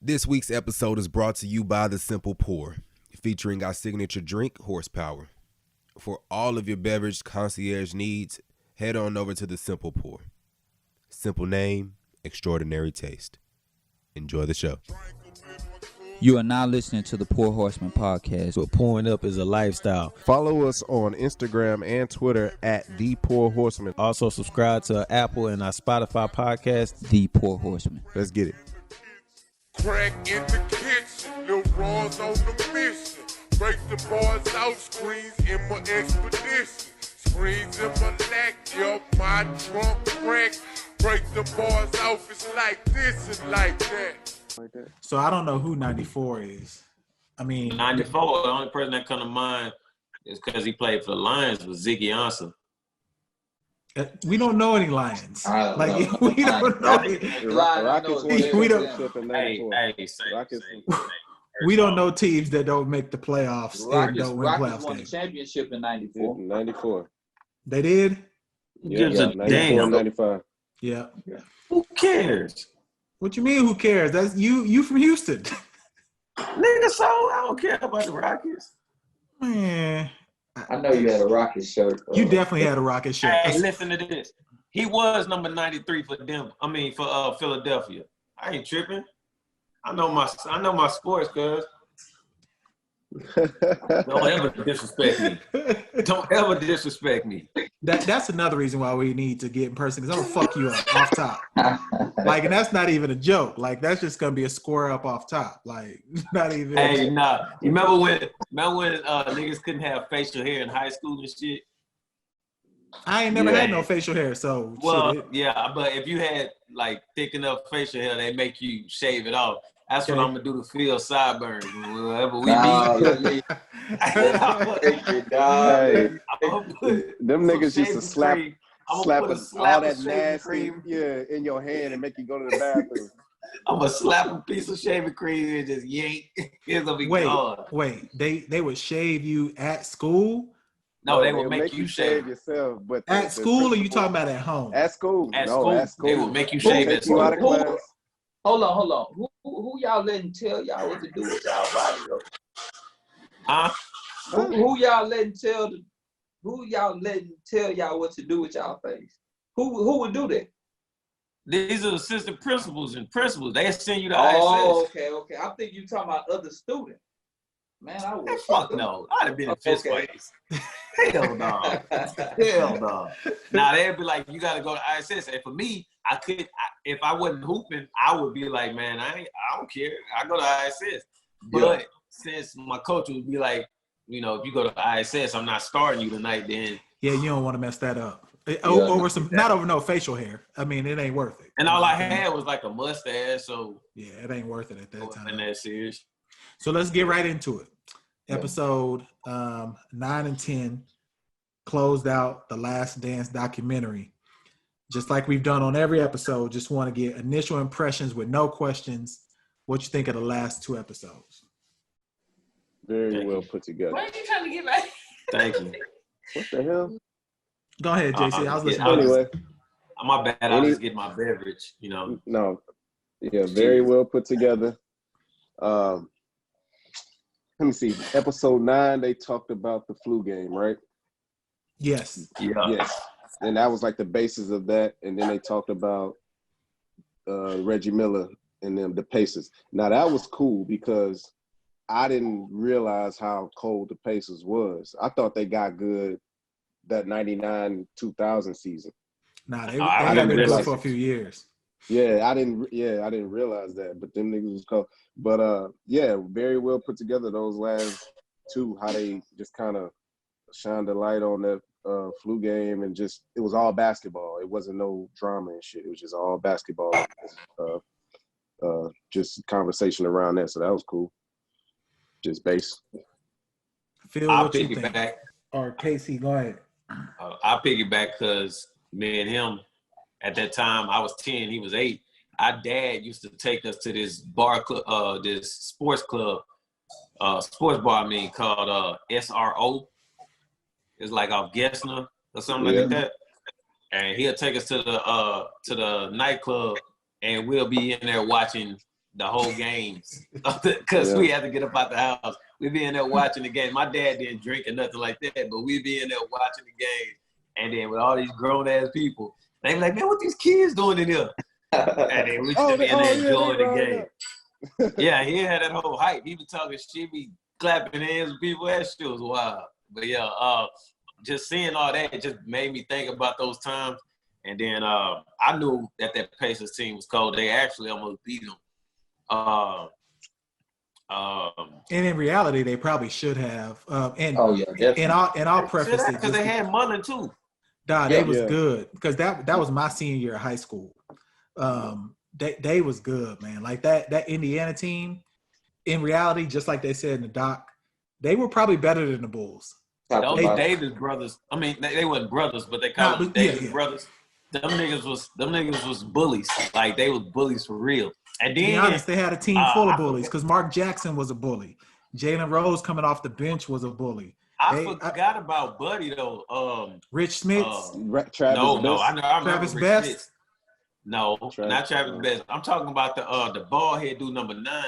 This week's episode is brought to you by The Simple Pour, featuring our signature drink, Horsepower. For all of your beverage concierge needs, head on over to The Simple Pour. Simple name, extraordinary taste. Enjoy the show. You are now listening to the Pour Horsemen podcast. But pouring up is a lifestyle. Follow us on Instagram and Twitter at The Pour Horsemen. Also subscribe to our Apple and our Spotify podcast, The Pour Horsemen. Let's get it. Crack in the kitchen, Lil Raw's on the mission. Break the bars out, screens in my expedition. Screens in my lack, yo, my trunk crack. Break the bars off, it's like this and like that. So I don't know who 94 is. I mean, 94, the only person that come to mind is because he played for the Lions was Ziggy Ansah. we don't know any Lions. We don't know. We don't know teams that don't make the playoffs and don't win playoffs. Won the championship in 94. 94. They did? Yeah, 94, 95. Yeah. Who cares? What you mean, who cares? That's you from Houston. Nigga, so I don't care about the Rockets. Man. I know you had a Rocket shirt. You definitely had a Rocket shirt. Hey, listen to this. He was number 93 for Philadelphia. I ain't tripping. I know my sports, cuz. Don't ever disrespect me. Don't ever disrespect me. That's another reason why we need to get in person, because I'm gonna fuck you up off top. Like, and that's not even a joke. Like, that's just gonna be a square up off top. Like, not even. Hey, nah. You remember when niggas couldn't have facial hair in high school and shit? I ain't never had no facial hair, so. Well, yeah, but if you had like thick enough facial hair, they make you shave it off. That's what I'm gonna do to feel sideburns. Wherever we be. Them niggas used to slap all that nasty in your hand and make you go to the bathroom. I'm gonna slap a piece of shaving cream and just yank. It's gonna be gone. Wait, they would shave you at school? No, they would make you shave yourself. But at school, or you talking about at home? At school. At school. They would make you shave at school. Hold on. Who y'all letting tell y'all what to do with y'all body though? Huh? Who y'all letting tell y'all what to do with y'all face? Who would do that? These are assistant principals and principals. They send you to ISS. ISS. Okay. I think you talking about other students. Man, I would. Fuck no. I'd have been in fifth place. Hell no. Hell no. Now they'd be like, you gotta go to ISS. And for me, if I wasn't hooping, I would be like, man, I don't care. I go to ISS. But since my coach would be like, you know, if you go to ISS, I'm not starting you tonight, then. Yeah, you don't want to mess that up. Over some, not over no facial hair. I mean, it ain't worth it. And all I had was like a mustache, so. Yeah, it ain't worth it at that time. Wasn't that serious. So let's get right into it. Episode 9 and 10 closed out the Last Dance documentary. Just like we've done on every episode, just want to get initial impressions with no questions. What you think of the last two episodes? Very well put together. What are you trying to get back? Thank you. What the hell? Go ahead, JC. I was listening. Anyway. My bad. I'll just get my beverage, you know. No. Yeah, very well put together. Let me see. Episode 9, they talked about the flu game, right? Yes. Yeah. Yes. And that was like the basis of that. And then they talked about Reggie Miller and them, the Pacers. Now, that was cool because I didn't realize how cold the Pacers was. I thought they got good that 99-2000 season. Nah, they have been good for a few years. Yeah, I didn't realize that, but them niggas was cold. But very well put together those last two, how they just kind of shined the light on that flu game, and just it was all basketball. It wasn't no drama and shit. It was just all basketball. Just conversation around that, so that was cool. Just base. Phil, I'll what you think? piggyback. Or Casey, go ahead. I'll piggyback because me and him, at that time, I was 10, he was 8. Our dad used to take us to this bar club, this sports club, sports bar, called SRO. It's like off Gessner or something like that. And he'll take us to the nightclub, and we'll be in there watching the whole games because we had to get up out the house. We be in there watching the game. My dad didn't drink or nothing like that, but we be in there watching the game. And then with all these grown ass people, they be like, man, what these kids doing in here? And then we just be in there enjoying the game. Yeah, he had that whole hype. He be talking shit, be clapping hands with people. That shit was wild. But yeah, just seeing all that, it just made me think about those times. And then I knew that Pacers team was cold. They actually almost beat them. And in reality, they probably should have. And I'll preface it because they had Mullen too. They was good because that was my senior year of high school. They was good, man. Like that Indiana team. In reality, just like they said in the doc, they were probably better than the Bulls. Those Davis brothers. I mean, they weren't brothers, but they called them Davis brothers. Them niggas was bullies. Like they was bullies for real. And then, to be honest, they had a team full of bullies because Mark Jackson was a bully. Jalen Rose coming off the bench was a bully. I forgot about Buddy though. Rich Smith. Travis Best. Smith. No, not Travis Best. I'm talking about the bald head dude number 9.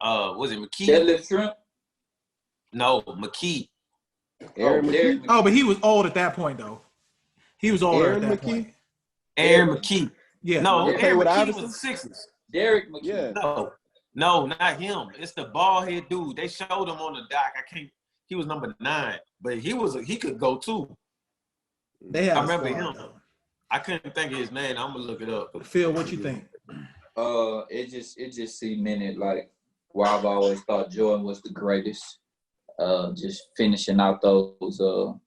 Was it McKee? Deadlift Shrimp? No, McKee. McKee. Oh, but he was old at that point though. He was older at that point. Aaron McKee. Yeah. No, Aaron McKee was the Sixers. Derek McKee. Yeah. No, not him. It's the bald head dude. They showed him on the doc. He was number 9, but he could go too. I remember him. Though. I couldn't think of his name. I'm gonna look it up. Phil, what you think? It just cemented like why I've always thought Jordan was the greatest. Just finishing out those 2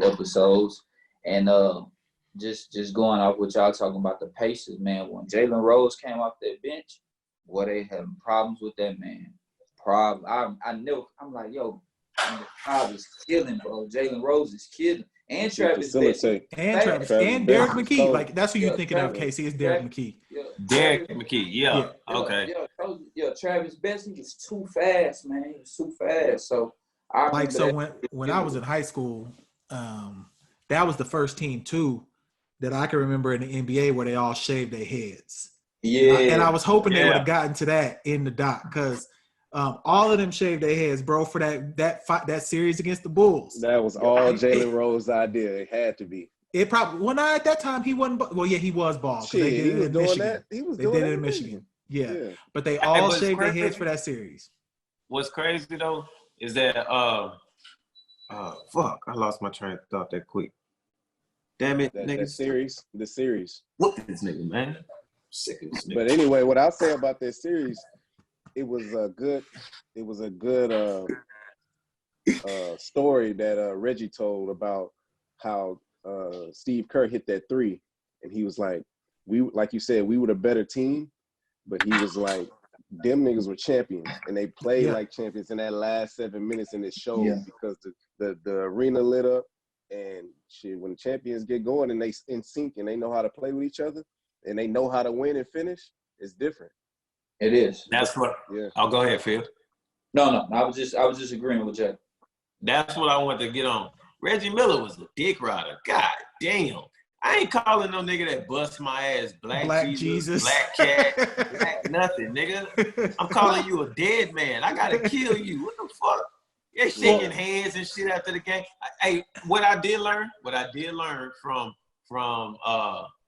episodes, and just going off what y'all talking about the Pacers, man. When Jalen Rose came off that bench, boy, they having problems with that man. I'm like, yo, I was killing, bro. Jalen Rose is killing. And Travis Best. And Derek McKee. Like, that's who you're thinking of, Casey, is Derek McKee. Derek McKee, yeah. Okay. Travis Best, he was too fast, man. He was too fast. So, when I was in high school, that was the first team, too, that I can remember in the NBA where they all shaved their heads. Yeah. And I was hoping they would have gotten to that in the doc because all of them shaved their heads, bro, for that series against the Bulls. That was all Jalen Rose's idea. It had to be. It probably at that time he wasn't. Well, yeah, he was bald. They did it in Michigan. They did it in Michigan. Yeah, but they all shaved their heads for that series. What's crazy though is that fuck, I lost my train of thought that quick. Damn it, nigga. The series. What this nigga, man? I'm sick of this nigga. But anyway, what I'll say about that series. It was a good story that Reggie told about how Steve Kerr hit that 3, and he was like, like you said, we were the better team, but he was like, them niggas were champions, and they played like champions in that last 7 minutes, and it showed because the arena lit up, and shit, when champions get going and they in sync and they know how to play with each other and they know how to win and finish, it's different. It is. That's what. Yeah. I'll go ahead, Phil. No. I was just agreeing with Jack. That's what I wanted to get on. Reggie Miller was a dick rider. God damn. I ain't calling no nigga that bust my ass black Jesus, black cat, black nothing, nigga. I'm calling you a dead man. I gotta kill you. What the fuck? They're shaking hands and shit after the game. Hey, what I did learn from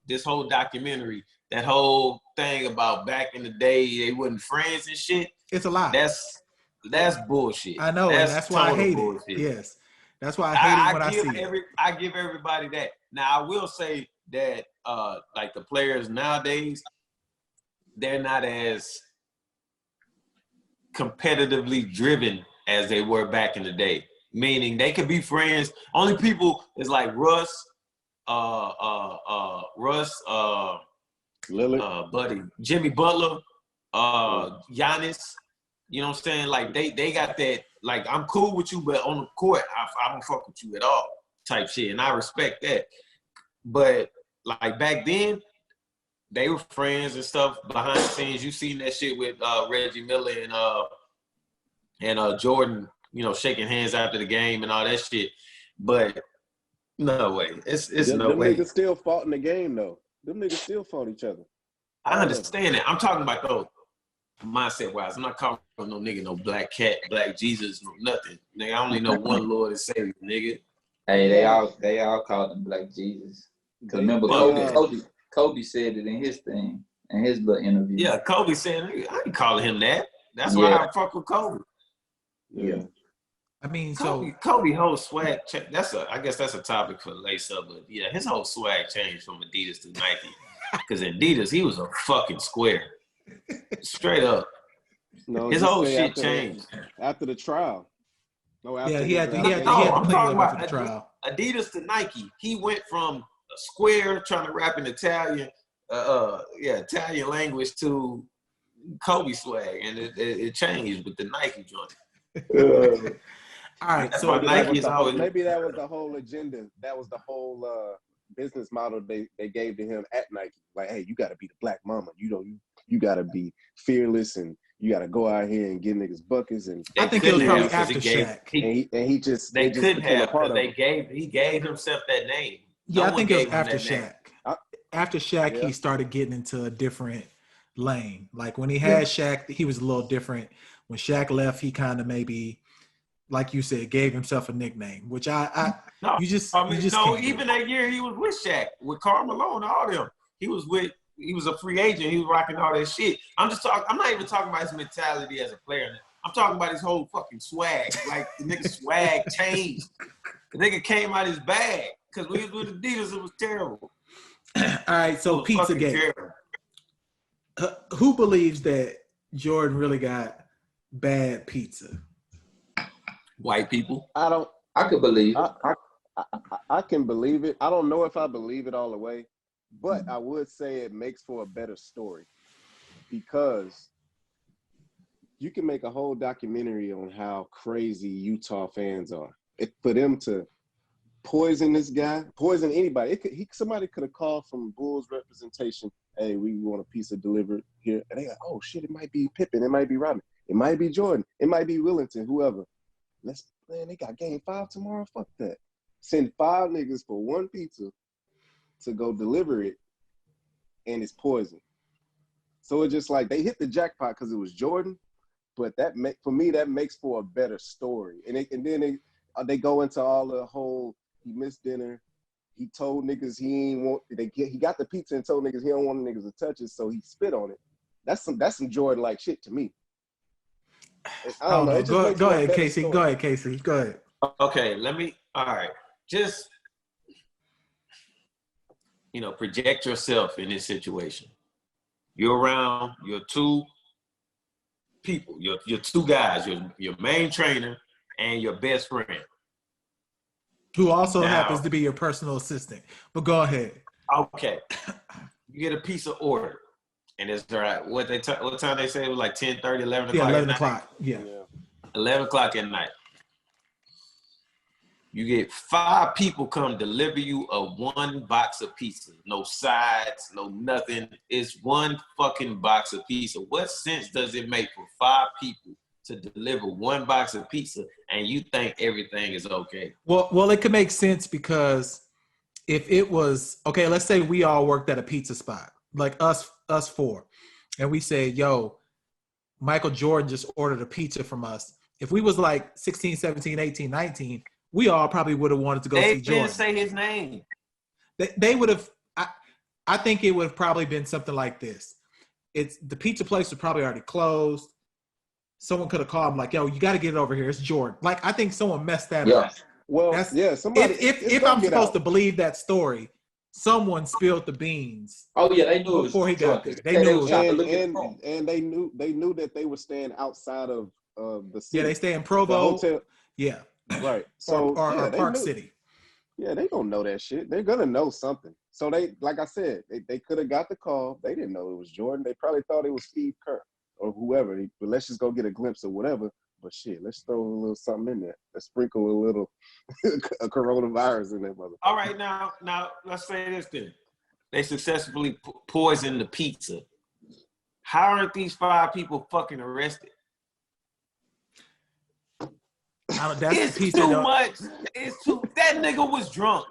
this whole documentary, that whole thing about back in the day they wasn't friends and shit. It's a lie. That's bullshit. I know, and that's why I hate it. Yes. That's why I hate it when I see it. I give everybody that. Now I will say that like the players nowadays, they're not as competitively driven as they were back in the day. Meaning they could be friends. Only people is like Russ, Lillard, Buddy, Jimmy Butler, Giannis. You know what I'm saying? Like they got that. Like I'm cool with you, but on the court, I don't fuck with you at all, type shit, and I respect that. But like back then, they were friends and stuff behind the scenes. You seen that shit with Reggie Miller and Jordan, you know, shaking hands after the game and all that shit. But no way, it's no way. Them niggas still fought in the game though. Them niggas still fought each other. I understand that. I'm talking about those mindset wise. I'm not calling no nigga no black cat, black Jesus, no nothing. Nigga, I only know one Lord and Savior, nigga. Hey, they all called him Black Jesus. Cause remember Kobe said it in his thing, in his little interview. Yeah, Kobe said, I ain't calling him that. That's why I fuck with Kobe. Yeah. I mean, Kobe whole swag. I guess that's a topic for lace up, but yeah, his whole swag changed from Adidas to Nike. Because Adidas, he was a fucking square, straight up. No, his whole shit changed after the trial. No, after he had to I'm clean talking up about after the trial. Adidas to Nike. He went from a square trying to rap in Italian, Italian language to Kobe swag, and it changed with the Nike joint. All right, that's so why Nike is always. Maybe that was the whole agenda. That was the whole business model they gave to him at Nike. Like, hey, you got to be the black mama. You got to be fearless, and you got to go out here and get niggas buckets. And I think it was probably after Shaq. He just they couldn't have because he gave himself that name. Yeah, I think it was after Shaq. After Shaq, he started getting into a different lane. Like when he had Shaq, he was a little different. When Shaq left, he kind of maybe, like you said, gave himself a nickname, which even that year he was with Shaq, with Karl Malone, all them. He was a free agent. He was rocking all that shit. I'm not even talking about his mentality as a player. I'm talking about his whole fucking swag. Like the nigga swag changed. The nigga came out his bag because when he was with Adidas, it was terrible. All right, so Pizzagate. Who believes that Jordan really got bad pizza? White people. I could believe it. I can believe it. I don't know if I believe it all the way, but I would say it makes for a better story because you can make a whole documentary on how crazy Utah fans are. For them to poison this guy, poison anybody. Somebody could have called from Bulls representation. Hey, we want a pizza delivered here. And they like, oh shit, it might be Pippen, it might be Rodman, it might be Jordan, it might be Willington, whoever. They got game 5 tomorrow. Fuck that. Send 5 niggas for one pizza to go deliver it, and it's poison. So it's just like they hit the jackpot because it was Jordan, but for me that makes for a better story. And then they go into all the whole he missed dinner. He told niggas he got the pizza and told niggas he don't want niggas to touch it, so he spit on it. That's some Jordan like shit to me. I don't know. Go ahead, Casey. Go ahead, Casey. Go ahead. Okay, all right. Just, project yourself in this situation. You're around your 2 people, your 2 guys, your main trainer and your best friend. Who also happens to be your personal assistant. But go ahead. Okay. You get a pizza order. And it's what time they say it was like 10:30, 11 o'clock. Yeah, 11 o'clock. Yeah. 11 o'clock at night. You get 5 people come deliver you a 1 box of pizza. No sides, no nothing. It's 1 fucking box of pizza. What sense does it make for 5 people to deliver 1 box of pizza and you think everything is okay? Well, it could make sense because if it was, okay, let's say we all worked at a pizza spot, like us 4, and we say, yo, Michael Jordan just ordered a pizza from us. If we was like 16, 17, 18, 19, we all probably would have wanted to go see Jordan. They didn't say his name. They would have, I think it would have probably been something like this. The pizza place was probably already closed. Someone could have called him like, yo, you got to get it over here. It's Jordan. Like, I think someone messed that up. Well, somebody. If I'm supposed to believe that story, someone spilled the beans. Oh yeah, they knew before he got there. They knew it was and they knew that they were staying outside of the city. Yeah, they stay in Provo. The hotel. Yeah, right. So or Park City. Yeah, they don't know that shit. They're gonna know something. So they, like I said, they could have got the call. They didn't know it was Jordan. They probably thought it was Steve Kerr or whoever. But let's just go get a glimpse of whatever. But shit, let's throw a little something in there. Let's sprinkle a little a coronavirus in that mother. All right, now let's say this then. They successfully poisoned the pizza. How aren't these 5 people fucking arrested? It's too much. That nigga was drunk.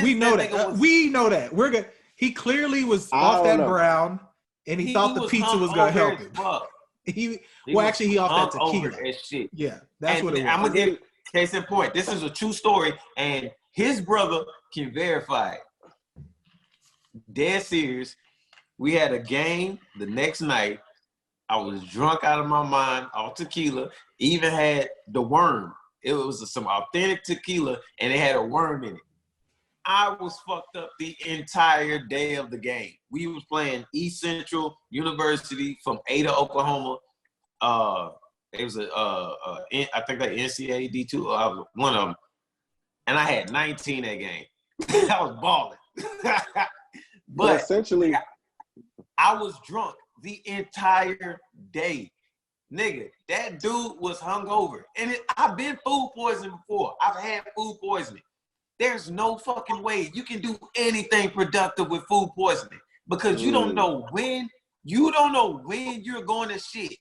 We know that. We know that. We're good. He clearly was off that brown. And he thought the pizza was gonna help him. He off that tequila. As shit. Yeah, that's what it was. I'm gonna give case in point. This is a true story, and his brother can verify it. Dead serious. We had a game the next night. I was drunk out of my mind off tequila. Even had the worm. It was some authentic tequila, and it had a worm in it. I was fucked up the entire day of the game. We was playing East Central University from Ada, Oklahoma. It was I think like NCAA D2, one of them. And I had 19 that game. I was balling. But essentially, I was drunk the entire day. Nigga, that dude was hungover. And I've been food poisoning before. I've had food poisoning. There's no fucking way you can do anything productive with food poisoning because you don't know when you're going to shit.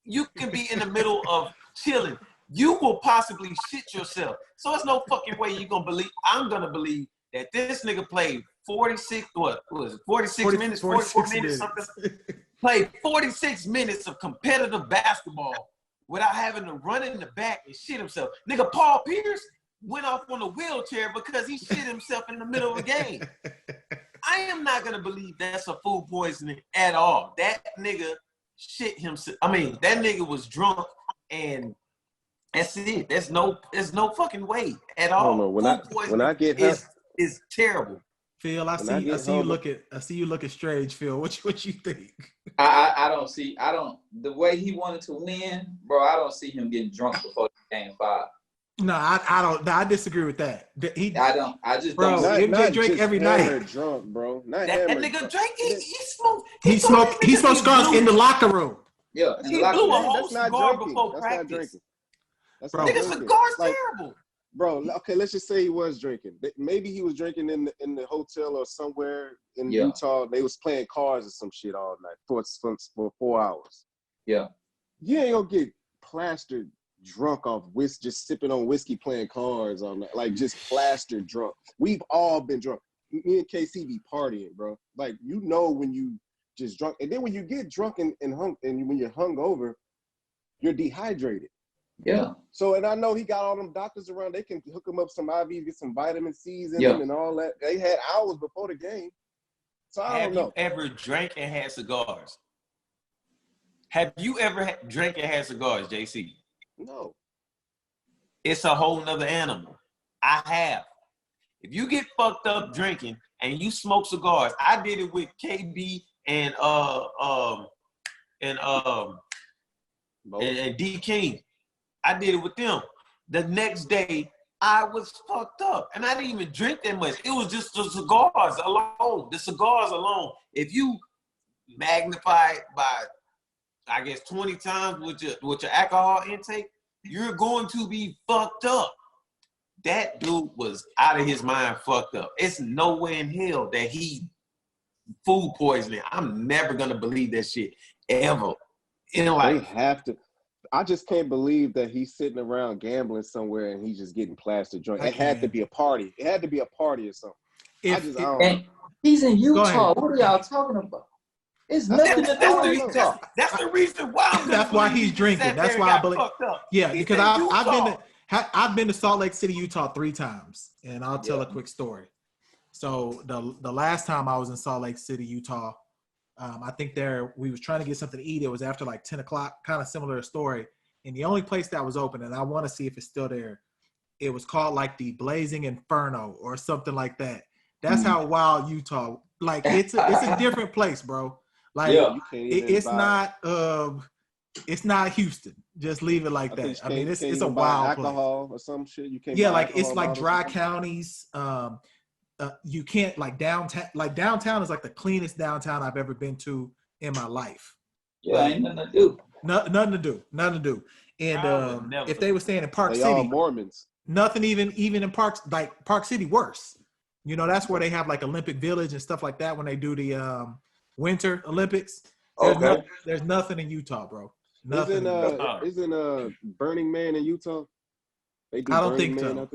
You can be in the middle of chilling. You will possibly shit yourself. So there's no fucking way I'm gonna believe that this nigga played 46 minutes, 44 minutes, something. Played 46 minutes of competitive basketball without having to run in the back and shit himself. Nigga, Paul Pierce went off on a wheelchair because he shit himself in the middle of a game. I am not going to believe that's a food poisoning at all. That nigga shit himself. I mean, that nigga was drunk and that's it. There's no fucking way at all. No, when I get is terrible. Phil, I see you looking strange, Phil. What you think? The way he wanted to win, bro, I don't see him getting drunk before game 5. No, I don't. I disagree with that. I just bro, don't. MJ drink every night. Drunk, bro. That nigga Drake, he smoked cigars in the locker room. Yeah, he blew a whole cigar before practice. Bro, nigga, cigar's terrible. Bro, okay, let's just say he was drinking. Maybe he was drinking in the hotel or somewhere in Utah. They was playing cards or some shit all night for 4 hours. Yeah. You ain't gonna get plastered drunk off whiskey, just sipping on whiskey, playing cards all night. Like, just plastered drunk. We've all been drunk. Me and KC be partying, bro. Like, you know when you just drunk. And then when you get drunk and when you're hungover, you're dehydrated. Yeah. So, and I know he got all them doctors around. They can hook him up some IVs, get some vitamin C's in them and all that. They had hours before the game. So I don't know. Have you ever drank and had cigars? Have you ever drank and had cigars, JC? No. It's a whole nother animal. I have. If you get fucked up drinking and you smoke cigars, I did it with KB and D King. I did it with them. The next day, I was fucked up. And I didn't even drink that much. It was just the cigars alone. The cigars alone. If you magnify it by, I guess, 20 times with your alcohol intake, you're going to be fucked up. That dude was out of his mind fucked up. It's no way in hell that he food poisoning. I'm never going to believe that shit ever. In life. They have to. I just can't believe that he's sitting around gambling somewhere and he's just getting plastered drunk. It had to be a party. It had to be a party or something. I don't know. He's in Utah. What are y'all talking about? It's nothing to do with Utah. That's the reason why. That's why he's drinking. That's why I believe. Yeah, because I've been to Salt Lake City, Utah 3 times, and I'll tell a quick story. So the last time I was in Salt Lake City, Utah, I think we was trying to get something to eat. It was after like 10 o'clock, kind of similar story. And the only place that was open, and I want to see if it's still there, it was called like the Blazing Inferno or something like that. That's how wild Utah. Like it's a different place, bro. Like it's not Houston. Just leave it like that. I mean, it's a wild alcohol place. Or some shit. You can't. Yeah, like it's like dry counties. You can't like downtown. Like downtown is like the cleanest downtown I've ever been to in my life. Yeah, ain't nothing to do. Nothing to do. And if they were staying in Park City, all Mormons. Nothing even in Park City worse. You know, that's where they have like Olympic Village and stuff like that when they do the Winter Olympics. There's nothing in Utah, bro. Nothing. Isn't Burning Man in Utah? I don't think so.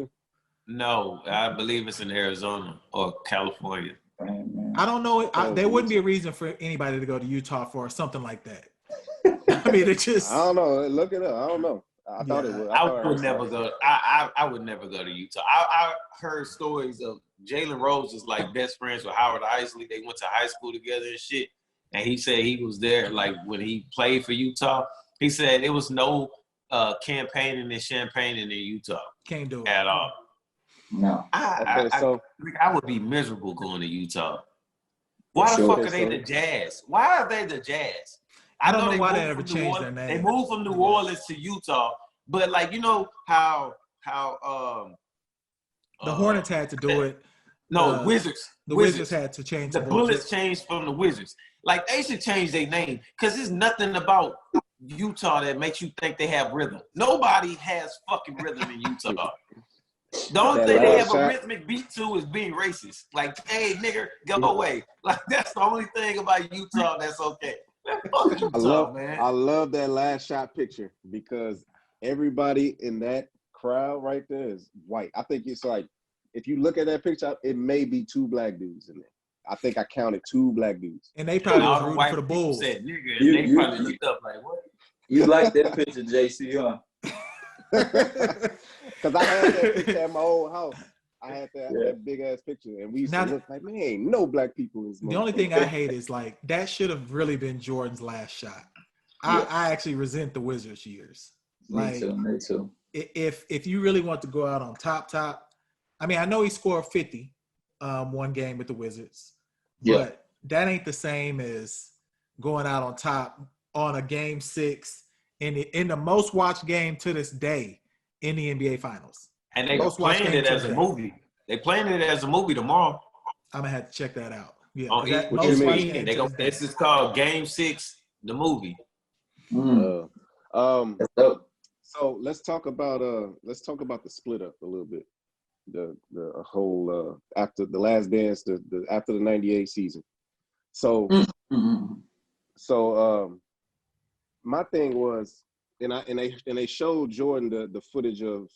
No, I believe it's in Arizona or California. I don't know. There wouldn't be a reason for anybody to go to Utah for something like that. I mean, it just. I don't know. Look it up. I don't know. I thought it would. I would never go. I would never go to Utah. I heard stories of Jalen Rose is like best friends with Howard Isley. They went to high school together and shit. And he said he was there like when he played for Utah. He said it was no campaigning and champagne in Utah. Can't do it at all. No. I would be miserable going to Utah. Why the fuck are they the Jazz? Why are they the Jazz? I don't know why they ever changed their name. They moved from New Orleans to Utah, but like you know how the Hornets had to do it. No, Wizards. The Wizards had to change. The Bullets changed from the Wizards. Like they should change their name because there's nothing about Utah that makes you think they have rhythm. Nobody has fucking rhythm in Utah. The only thing they have a rhythmic beat to is being racist. Like, hey, nigger, go away. Like that's the only thing about Utah that's okay. I love that last shot picture because everybody in that crowd right there is white. I think it's like if you look at that picture, it may be 2 black dudes in there. I think I counted 2 black dudes. And they probably was rooting for the Bulls. Said, nigga, they probably looked up like, what? You like that picture, JC, huh? Because I had that picture at my old house. I had that big ass picture, and we used to look like, man, ain't no black people in this. The only thing I hate is like that should have really been Jordan's last shot. I actually resent the Wizards years. Me too. If you really want to go out on top, I mean, I know he scored 50 one game with the Wizards, but that ain't the same as going out on top on a game 6 in the most watched game to this day in the NBA Finals. And they playing it as a movie. They playing it as a movie tomorrow. I'm gonna have to check that out. Yeah, this is called Game 6, the movie. So let's talk about the split up a little bit. The whole after the last dance, after the '98 season. So my thing was, and they showed Jordan the footage of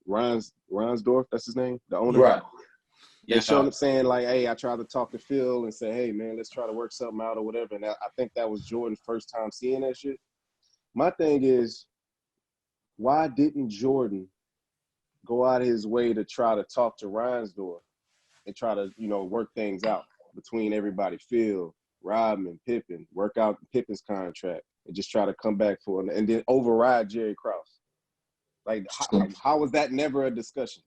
Reinsdorf, that's his name, the owner. Right. They showed him saying like, "Hey, I tried to talk to Phil and say, hey man, let's try to work something out or whatever." And I think that was Jordan's first time seeing that shit. My thing is, why didn't Jordan go out of his way to try to talk to Reinsdorf and try to, work things out between everybody, Phil, Rodman, Pippen, work out Pippen's contract, and just try to come back and then override Jerry Krause? Like, how was that never a discussion?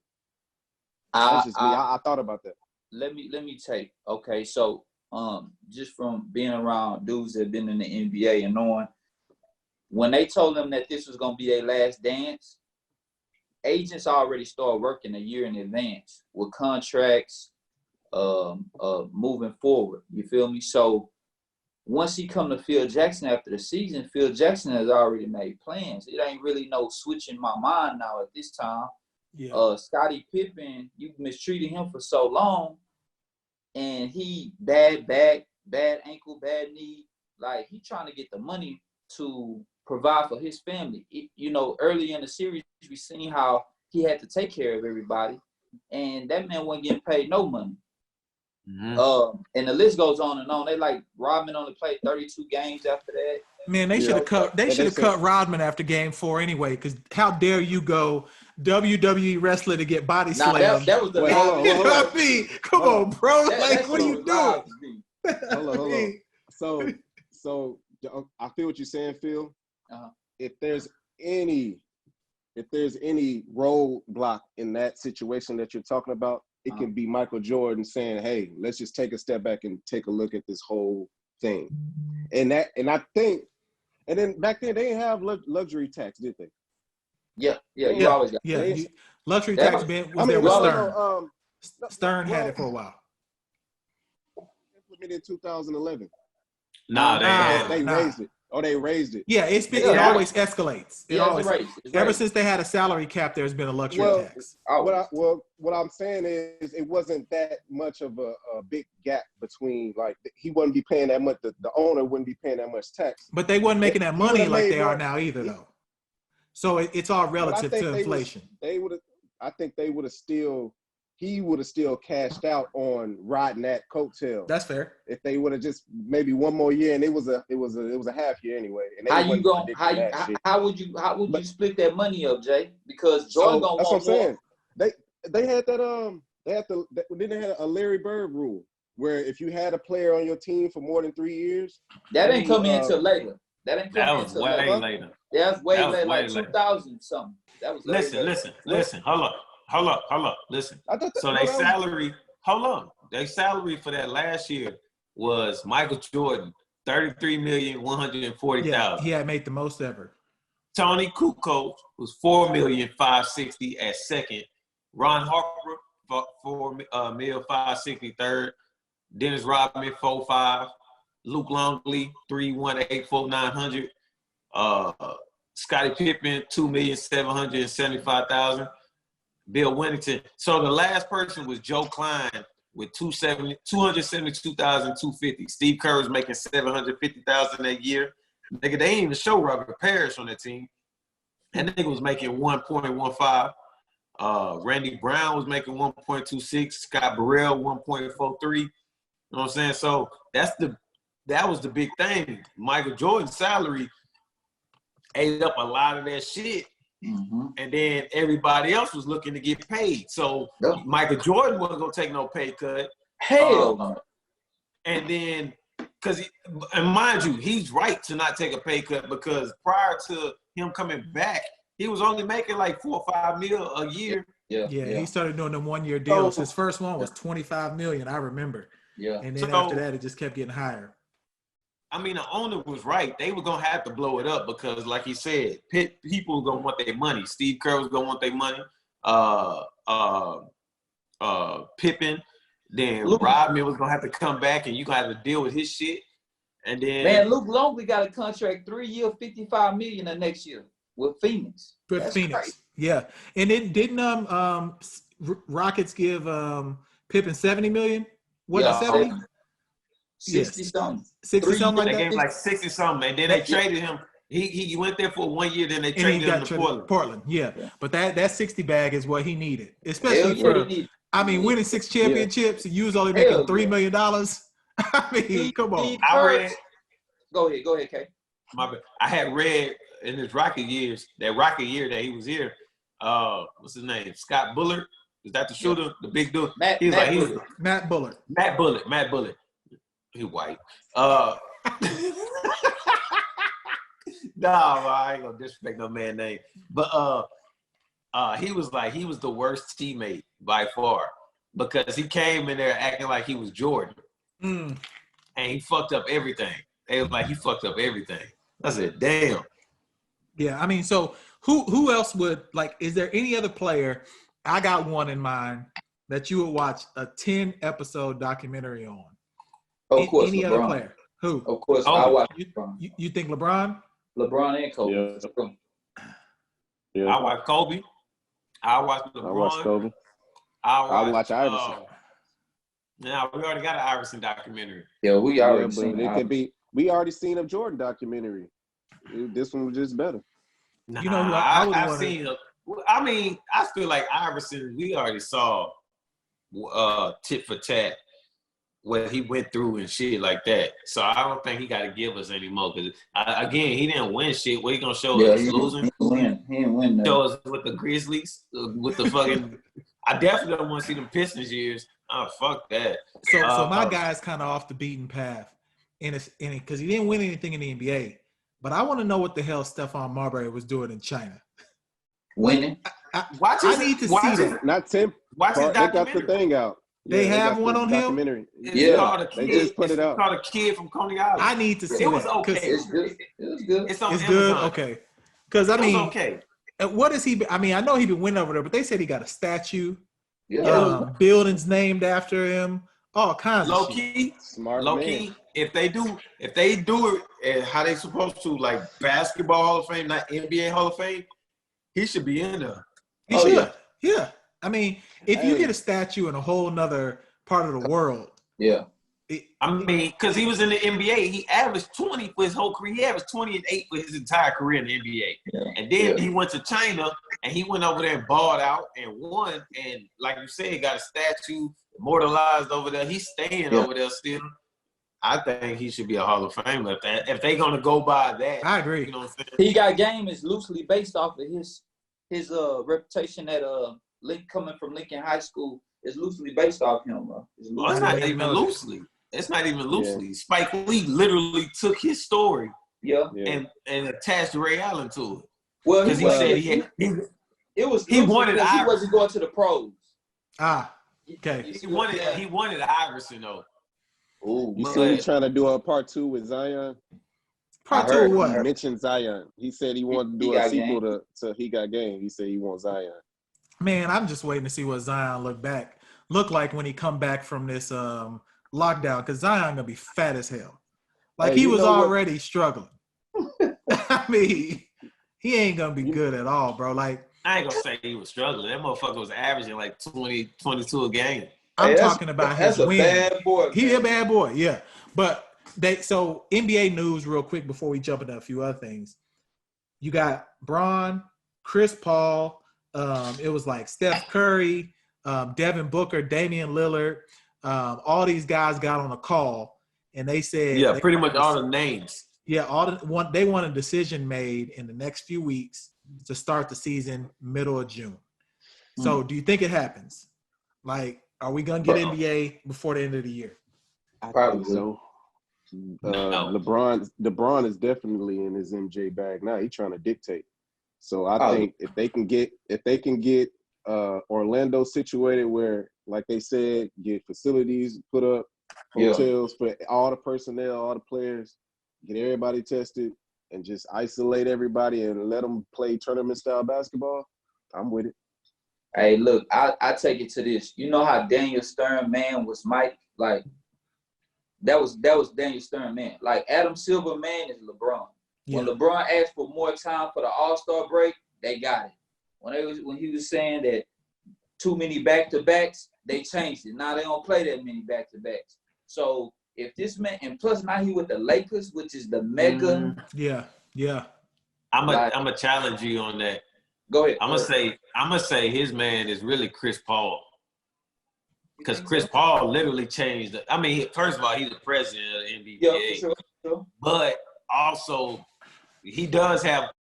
That's just me. I thought about that. Let me take. Okay, so just from being around dudes that have been in the NBA and knowing, when they told them that this was gonna be their last dance, agents already started working a year in advance with contracts, moving forward. You feel me? So once he come to Phil Jackson after the season, Phil Jackson has already made plans. It ain't really no switching my mind now at this time. Yeah. Scottie Pippen, you mistreated him for so long, and he bad back, bad ankle, bad knee. Like, he trying to get the money to provide for his family. Early in the series, we seen how he had to take care of everybody, and that man wasn't getting paid no money. Mm-hmm. And the list goes on and on. They like Rodman only played 32 games after that. Man, they should have cut. They should have cut Rodman after Game 4 anyway. Because how dare you go WWE wrestler to get body slammed? That was the. You know what I mean? Come on, bro. What are you doing? Hold on. So I feel what you're saying, Phil. Uh-huh. If there's any roadblock in that situation that you're talking about, it can be Michael Jordan saying, "Hey, let's just take a step back and take a look at this whole thing." And I think, and then back then they didn't have luxury tax, did they? Yeah. You always got luxury tax was there with Stern. Stern had it for a while. Implemented in 2011. They raised it. Oh, they raised it. Yeah, it always escalates. Ever since they had a salary cap, there's been a luxury tax. What I'm saying is it wasn't that much of a big gap between, like, he wouldn't be paying that much. The owner wouldn't be paying that much tax. But they wasn't making that money like they are now either, though. So it's all relative to inflation. I think they would have still he would have still cashed out on riding that coattail. That's fair. If they would have just maybe one more year, and it was a half year anyway. And how would you split that money up, Jay? Because Jordan gonna that's what I'm want saying. They had that then they had a Larry Bird rule where if you had a player on your team for more than 3 years, that ain't coming until later. That was way later. That was way later, like 2000 something. That was listen. Hold up. Listen. So their salary for that last year was Michael Jordan, $33,140,000. Yeah, he had made the most ever. Tony Kukoc was $4,560,000 at second. Ron Harper $4,560,000 third. Dennis Rodman 4.5. Luke Longley 3,184,900. Scottie Pippen $2,775,000. Bill Wennington. So the last person was Joe Klein with $272,250. Steve Kerr was making $750,000 that year. Nigga, they didn't even show Robert Parrish on that team. That nigga was making 1.15. Randy Brown was making 1.26. Scott Burrell 1.43. You know what I'm saying? So that was the big thing. Michael Jordan's salary ate up a lot of that shit. Mm-hmm. And then everybody else was looking to get paid. So Michael Jordan wasn't going to take no pay cut. Hell no. And then, and mind you, he's right to not take a pay cut because prior to him coming back, he was only making like $4 or $5 million a year. Yeah. He started doing them 1 year deals. His first one was $25 million, I remember. Yeah. And then after that, it just kept getting higher. I mean, the owner was right. They were going to have to blow it up because, like he said, people were going to want their money. Steve Kerr was going to want their money. Pippen. Then Rodman was going to have to come back, and you got to deal with his shit. And then, man, Luke Longley got a contract 3 year, $55 million the next year with Phoenix. With Phoenix, crazy. Yeah. And then didn't Rockets give Pippen $70 million? What, 70? 60 something. 60 something like that? They gave him like 60 something, and then they traded him. He went there for 1 year, then they traded him to Portland. Yeah. But that 60 bag is what he needed, especially winning 6 championships and you was only making $3 million. I mean, come on. Go ahead, Kay. My bad. I had read in his Rocket year that he was here. What's his name? Scott Bullard. Is that the shooter? The big dude? Matt Bullard. Matt Bullard. He white. Nah, I ain't gonna disrespect no man's name. But he was the worst teammate by far because he came in there acting like he was Jordan. And he fucked up everything. They was like, he fucked up everything. I said, damn. Yeah, I mean, so who else would, like, is there any other player, I got one in mind, that you would watch a 10-episode documentary on? Of course, any LeBron. Other player? Who? Of course, I watch LeBron. You think LeBron? LeBron and Kobe. Yeah. I watch Kobe. I watch LeBron. I watch Kobe. I watch Iverson. Now we already got an Iverson documentary. Yeah, we already seen it. Could be. We already seen a Jordan documentary. This one was just better. Nah, you know who I've seen. I mean, I feel like Iverson. We already saw tit for tat what he went through and shit like that. So I don't think he got to give us any more. Because again, he didn't win shit. What he gonna show us? Losing? He didn't win. Show us with the Grizzlies, with the fucking. I definitely don't want to see them Pistons years. Oh, fuck that. So my guy's kind of off the beaten path, because he didn't win anything in the NBA. But I want to know what the hell Stephon Marbury was doing in China. Winning. I need to see that. Not Tim. Watch his documentary. They got the thing out. They have one on him? Documentary. Yeah. They just put it out. It's called A Kid from Coney Island. I need to see it. It was that. okay. It's good. It was good. It's on It's Amazon. good? Okay. Because, I mean, okay. What is he? I mean, I know he been winning over there, but they said he got a statue. Yeah. Buildings named after him. All kinds Low of shit. key. Smart Low man. key. If they do it and how they supposed to, like Basketball Hall of Fame, not NBA Hall of Fame, he should be in there. He should. Yeah. I mean, if you get a statue in a whole nother part of the world, yeah, I mean, because he was in the NBA, he averaged 20 for his whole career. He averaged 20 and 8 for his entire career in the NBA. Yeah. And then he went to China, and he went over there and balled out and won. And like you said, got a statue immortalized over there. He's staying over there still. I think he should be a Hall of Famer if they're gonna go by that. I agree. You know what I'm saying? He got game is loosely based off of his reputation at coming from Lincoln High School is loosely based off him, bro. It's not even loosely. It's not even loosely. Spike Lee literally took his story and attached Ray Allen to it. Well, because he said he wanted he wasn't going to the pros. Okay. He wanted Iverson though. Ooh, you see he's trying to do a part 2 with Zion? Part 2 of what? He mentioned Zion. He said he wanted to do a sequel to He Got Game. He said he wants Zion. Man, I'm just waiting to see what Zion look like when he come back from this lockdown, because Zion gonna be fat as hell. Like he was already struggling. I mean, he ain't gonna be good at all, bro. Like I ain't gonna say he was struggling. That motherfucker was averaging like 20, 22 a game. I'm talking about his win. Bad boy. He a bad boy, yeah. But so NBA news real quick before we jump into a few other things. You got Bron, Chris Paul. It was like Steph Curry, Devin Booker, Damian Lillard. All these guys got on a call, and they said, pretty much all the names. Yeah, they want a decision made in the next few weeks to start the season middle of June. So, do you think it happens? Like, are we gonna get NBA before the end of the year? I think so. LeBron is definitely in his MJ bag now. He's trying to dictate. So I think if they can get Orlando situated where, like they said, get facilities put up, hotels for all the personnel, all the players, get everybody tested, and just isolate everybody and let them play tournament style basketball, I'm with it. Hey, look, I take it to this. You know how Daniel Stern man was Mike? Like, that was Daniel Stern man. Like, Adam Silver man is LeBron. Yeah. When LeBron asked for more time for the All-Star break, they got it. When he was saying that too many back-to-backs, they changed it. Now they don't play that many back-to-backs. So if this man, and plus now he with the Lakers, which is the mega. Yeah. I'm gonna challenge you on that. Go ahead. I'm gonna say his man is really Chris Paul. Because Chris Paul literally changed I mean, first of all, he's the president of the NBA. Yeah, for sure. But also he does have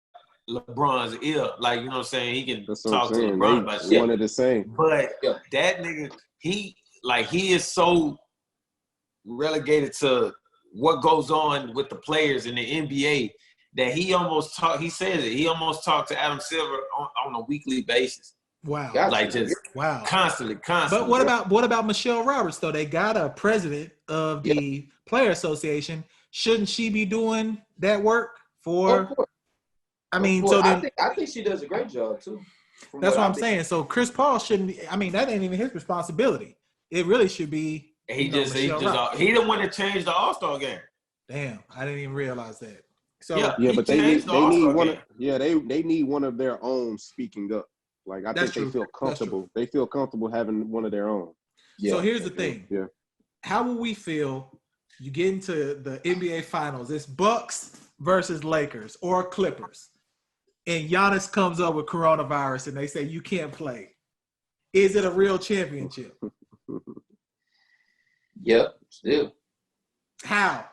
LeBron's ear. Like, you know what I'm saying? He can talk to LeBron about shit. One of the same. But that nigga, he is so relegated to what goes on with the players in the NBA that he almost talked to Adam Silver on a weekly basis. Wow. Like just constantly. But what about Michelle Roberts though? They got a president of the Player Association. Shouldn't she be doing that work for? I mean, so then I think she does a great job too. That's what I'm saying. So Chris Paul shouldn't be. I mean, that ain't even his responsibility. It really should be. He the one that changed the All-Star game. Damn, I didn't even realize that. So but they need one of their own speaking up. Like I think they feel comfortable. They feel comfortable having one of their own. So here's the thing. Yeah. How will we feel? You get into the NBA Finals. It's Bucks versus Lakers or Clippers, and Giannis comes up with coronavirus, and they say you can't play. Is it a real championship? Yep. Still. How?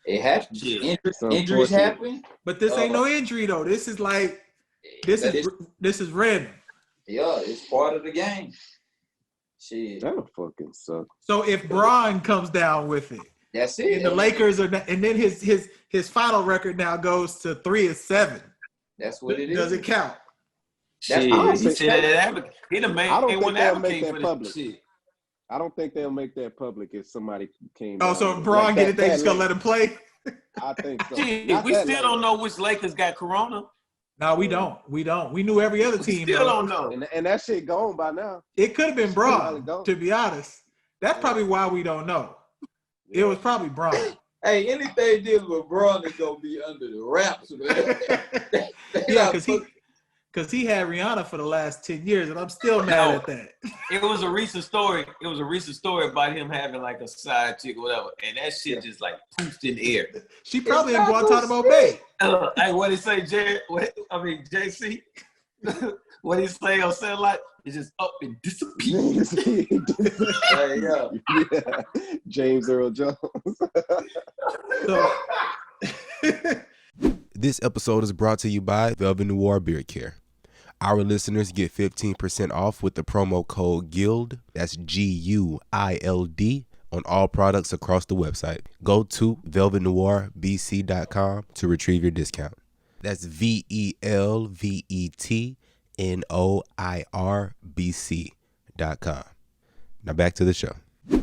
It happens. Injuries happen. But this ain't no injury though. This is like this is random. Yeah, it's part of the game. Shit. That'll fucking suck. So if Bron comes down with it, that's it. And the Lakers are, and then his final record now goes to 3-7. That's what it is. Does it count? That's he the main. I don't think they'll make that public. I don't think they'll make that public if somebody came. Oh, so if Bron get it, they just gonna let him play? I think so. We still don't know which Lakers got corona. No, we don't. We knew every other team. Still don't know. And that shit gone by now. It could have been Bron, to be honest. That's probably why we don't know. It was probably Bron. Hey, anything dealing with Bron is gonna be under the wraps, man. Yeah, because because he had Rihanna for the last 10 years, and I'm still mad at that. It was a recent story. It was a recent story about him having like a side chick or whatever, and that shit just like poofed in the air. She probably in Guantanamo Bay. Hey, what he say, Jared? JC? What he say on satellite? It's just up and disappear. Hey, yeah. James Earl Jones. So, This episode is brought to you by Velvet Noir Beard Care. Our listeners get 15% off with the promo code GUILD, that's GUILD, on all products across the website. Go to velvetnoirbc.com to retrieve your discount. That's VELVETNOIRBC.com. Now back to the show. all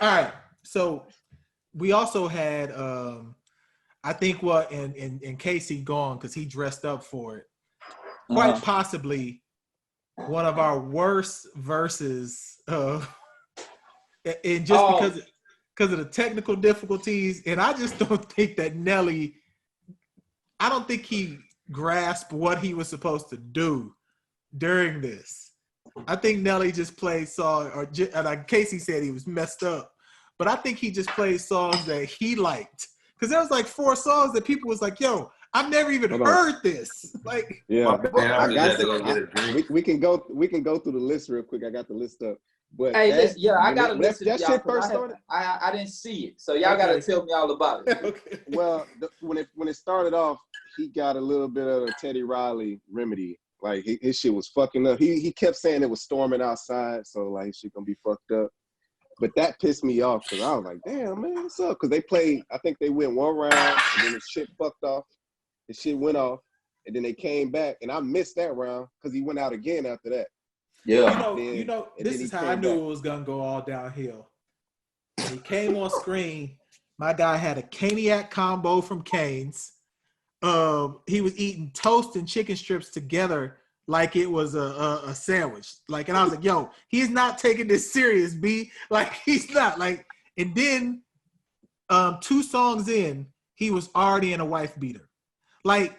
right. So we also had, I think what, and Ksea gone because he dressed up for it. Quite possibly one of our worst verses, and just because of the technical difficulties, and I just don't think that Nelly, I don't think he grasped what he was supposed to do during this. I think Nelly just played songs, and like Ksea said, he was messed up, but I think he just played songs that he liked, because there was like 4 songs that people was like, "Yo, I've never even heard this." Like, yeah, I got to go get a drink. we can go through the list real quick. I got the list up. But Hey, I got to listen that to y'all. shit first started. I didn't see it, so y'all got to tell me all about it. okay. Well, when it started off, he got a little bit of a Teddy Riley remedy. Like his shit was fucking up. He kept saying it was storming outside, so like his shit gonna be fucked up. But that pissed me off because I was like, damn, man, what's up? Because they played, I think they went one round, and then the shit fucked off. The shit went off, and then they came back, and I missed that round because he went out again after that. Yeah. You know, this is how I knew it was gonna go all downhill. When he came on screen, my guy had a Caniac combo from Cane's. He was eating toast and chicken strips together like it was a sandwich. Like, and I was like, yo, he's not taking this serious, B. Like, he's not. Like, and then 2 songs in, he was already in a wife beater. Like,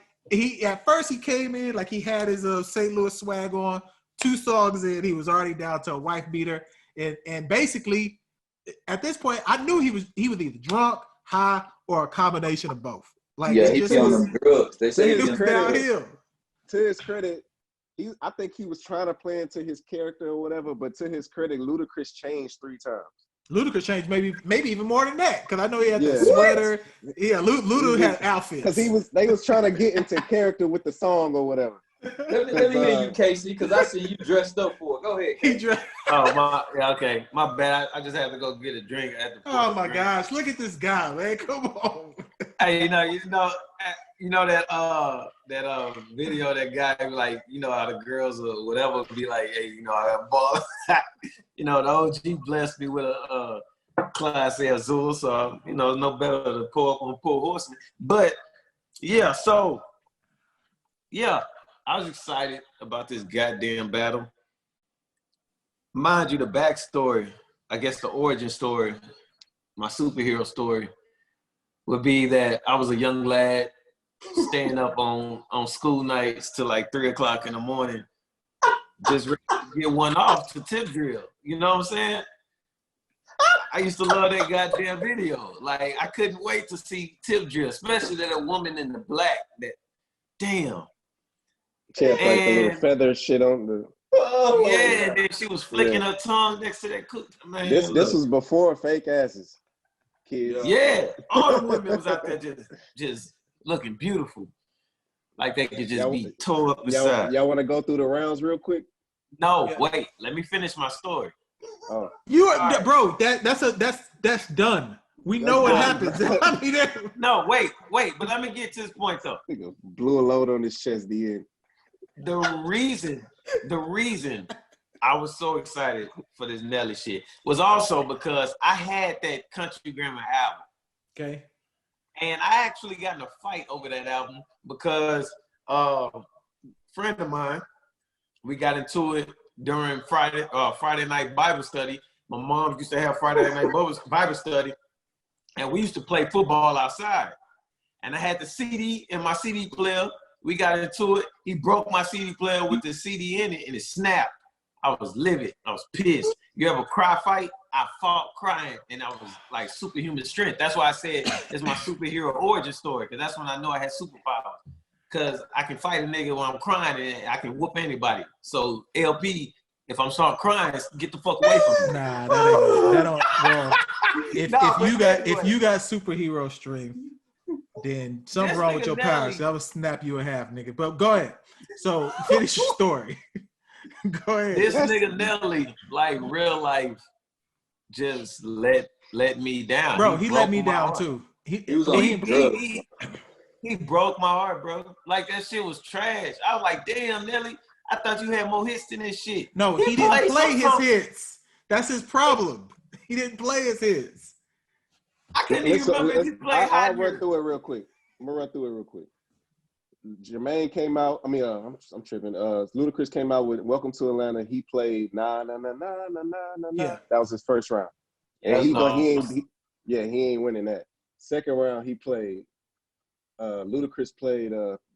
at first he came in like he had his St. Louis swag on. 2 songs in, he was already down to a wife beater. And basically, at this point, I knew he was either drunk, high, or a combination of both. Like, Yeah, he's on them drugs. They say it he's was downhill. To his credit, I think he was trying to play into his character or whatever, but to his credit, Ludacris changed 3 times. Ludacris changed maybe even more than that, because I know he had the sweater. Yeah, Luda had outfits. Because they was trying to get into character with the song or whatever. Let me hear you, Ksea, because I see you dressed up for it. Go ahead. He dressed. Okay. My bad. I just had to go get a drink at the. Oh my gosh! Look at this guy, man. Come on. Hey, you know that video, that guy, like, you know how the girls or whatever be like, hey, you know, I ball. You know, the OG blessed me with a Class A Azul, so you know, no better to pull up on Pour Horsemen. But yeah, so yeah, I was excited about this goddamn battle. Mind you, the backstory, I guess the origin story, my superhero story, would be that I was a young lad staying up on school nights till like 3 o'clock in the morning, just ready to get one off to tip drill. You know what I'm saying? I used to love that goddamn video. Like, I couldn't wait to see tip drill, especially that a woman in the black. That, damn. She had like the little feather shit on the. Oh yeah, and then she was flicking her tongue next to that cook. Man, this was before fake asses. Kids. Yeah, all the women was out there just looking beautiful, like they could just be tore up beside. Y'all want to go through the rounds real quick? No, wait. Let me finish my story. Oh, Bro, that's done. We know what happens. I mean, no, wait. But let me get to this point though. Blew a load on his chest. The end. The reason I was so excited for this Nelly shit was also because I had that Country Grammar album. Okay. And I actually got in a fight over that album because a friend of mine, we got into it during Friday night Bible study. My mom used to have Friday night Bible study, and we used to play football outside. And I had the CD in my CD player We got into it. He broke my CD player with the CD in it, and it snapped. I was livid. I was pissed. You ever cry fight? I fought crying, and I was like superhuman strength. That's why I said it's my superhero origin story, because that's when I know I had superpowers. Because I can fight a nigga when I'm crying, and I can whoop anybody. So LP, if I'm start crying, get the fuck away from me. Nah, that don't. Well, if you got superhero strength, then something wrong with your powers. That would snap you in half, nigga. But go ahead. So finish your story. Go ahead. This nigga Nelly, like real life, just let me down. Bro, he let me down heart. Too. He broke my heart, bro. Like that shit was trash. I was like, damn, Nelly, I thought you had more hits than this shit. No, he didn't play his hits. That's his problem. He didn't play his hits. I couldn't even remember if he played I'll run through it real quick. I'm gonna run through it real quick. Jermaine came out. I mean, I'm tripping. Ludacris came out with "Welcome to Atlanta." He played "Na Na Na Na Na Na Na." Yeah, that was his first round. And he ain't winning that. Second round, he played. Ludacris played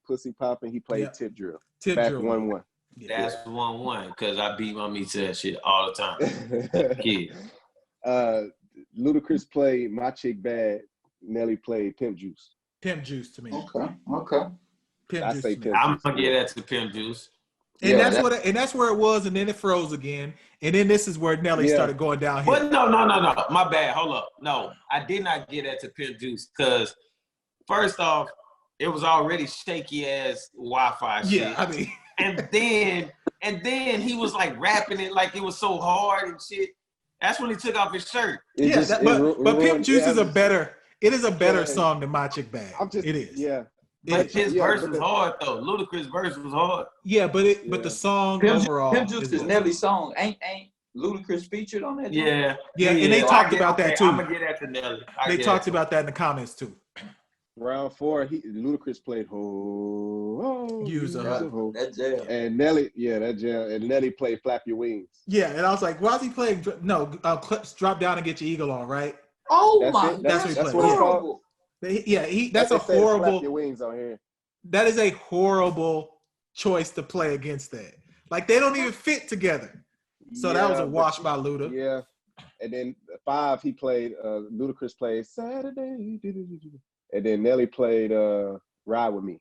"Pussy Poppin'." He played "Tip Drill." Back 1-1. That's 1-1 because I beat my meat to that shit all the time. Kid. Ludacris played "My Chick Bad." Nelly played "Pimp Juice." Pimp Juice to me. Okay. Pimp Juice. I'm gonna get that to Pimp Juice. And that's where it was, and then it froze again, and then this is where Nelly started going downhill. But no, my bad. Hold up, no, I did not get that to Pimp Juice because first off, it was already shaky ass Wi-Fi shit. Yeah, I mean, and then he was like rapping it like it was so hard and shit. That's when he took off his shirt. But Pimp Juice is a better song than My Chick Bad. It is. Yeah. But his verse was hard though. Ludacris' verse was hard. Yeah, but the song overall. Pimp Juice is Nelly's song. Ain't Ludacris featured on that? Yeah. And they talked about that too. I'm gonna get that to Nelly. They talked about that in the comments too. Round 4, Ludacris played "Ho." Use a Ho. That jam. And Nelly, that jam. And Nelly played "Flap Your Wings." Yeah, and I was like, why is he playing? No, clips, drop down and get your eagle on, right? Oh that's what he played. What it's called. That's a horrible. Flap Your Wings on here. That is a horrible choice to play against that. Like they don't even fit together. So that was a wash by Luda. Yeah. And then 5, he played. Ludacris played "Saturday." And then Nelly played "Ride With Me."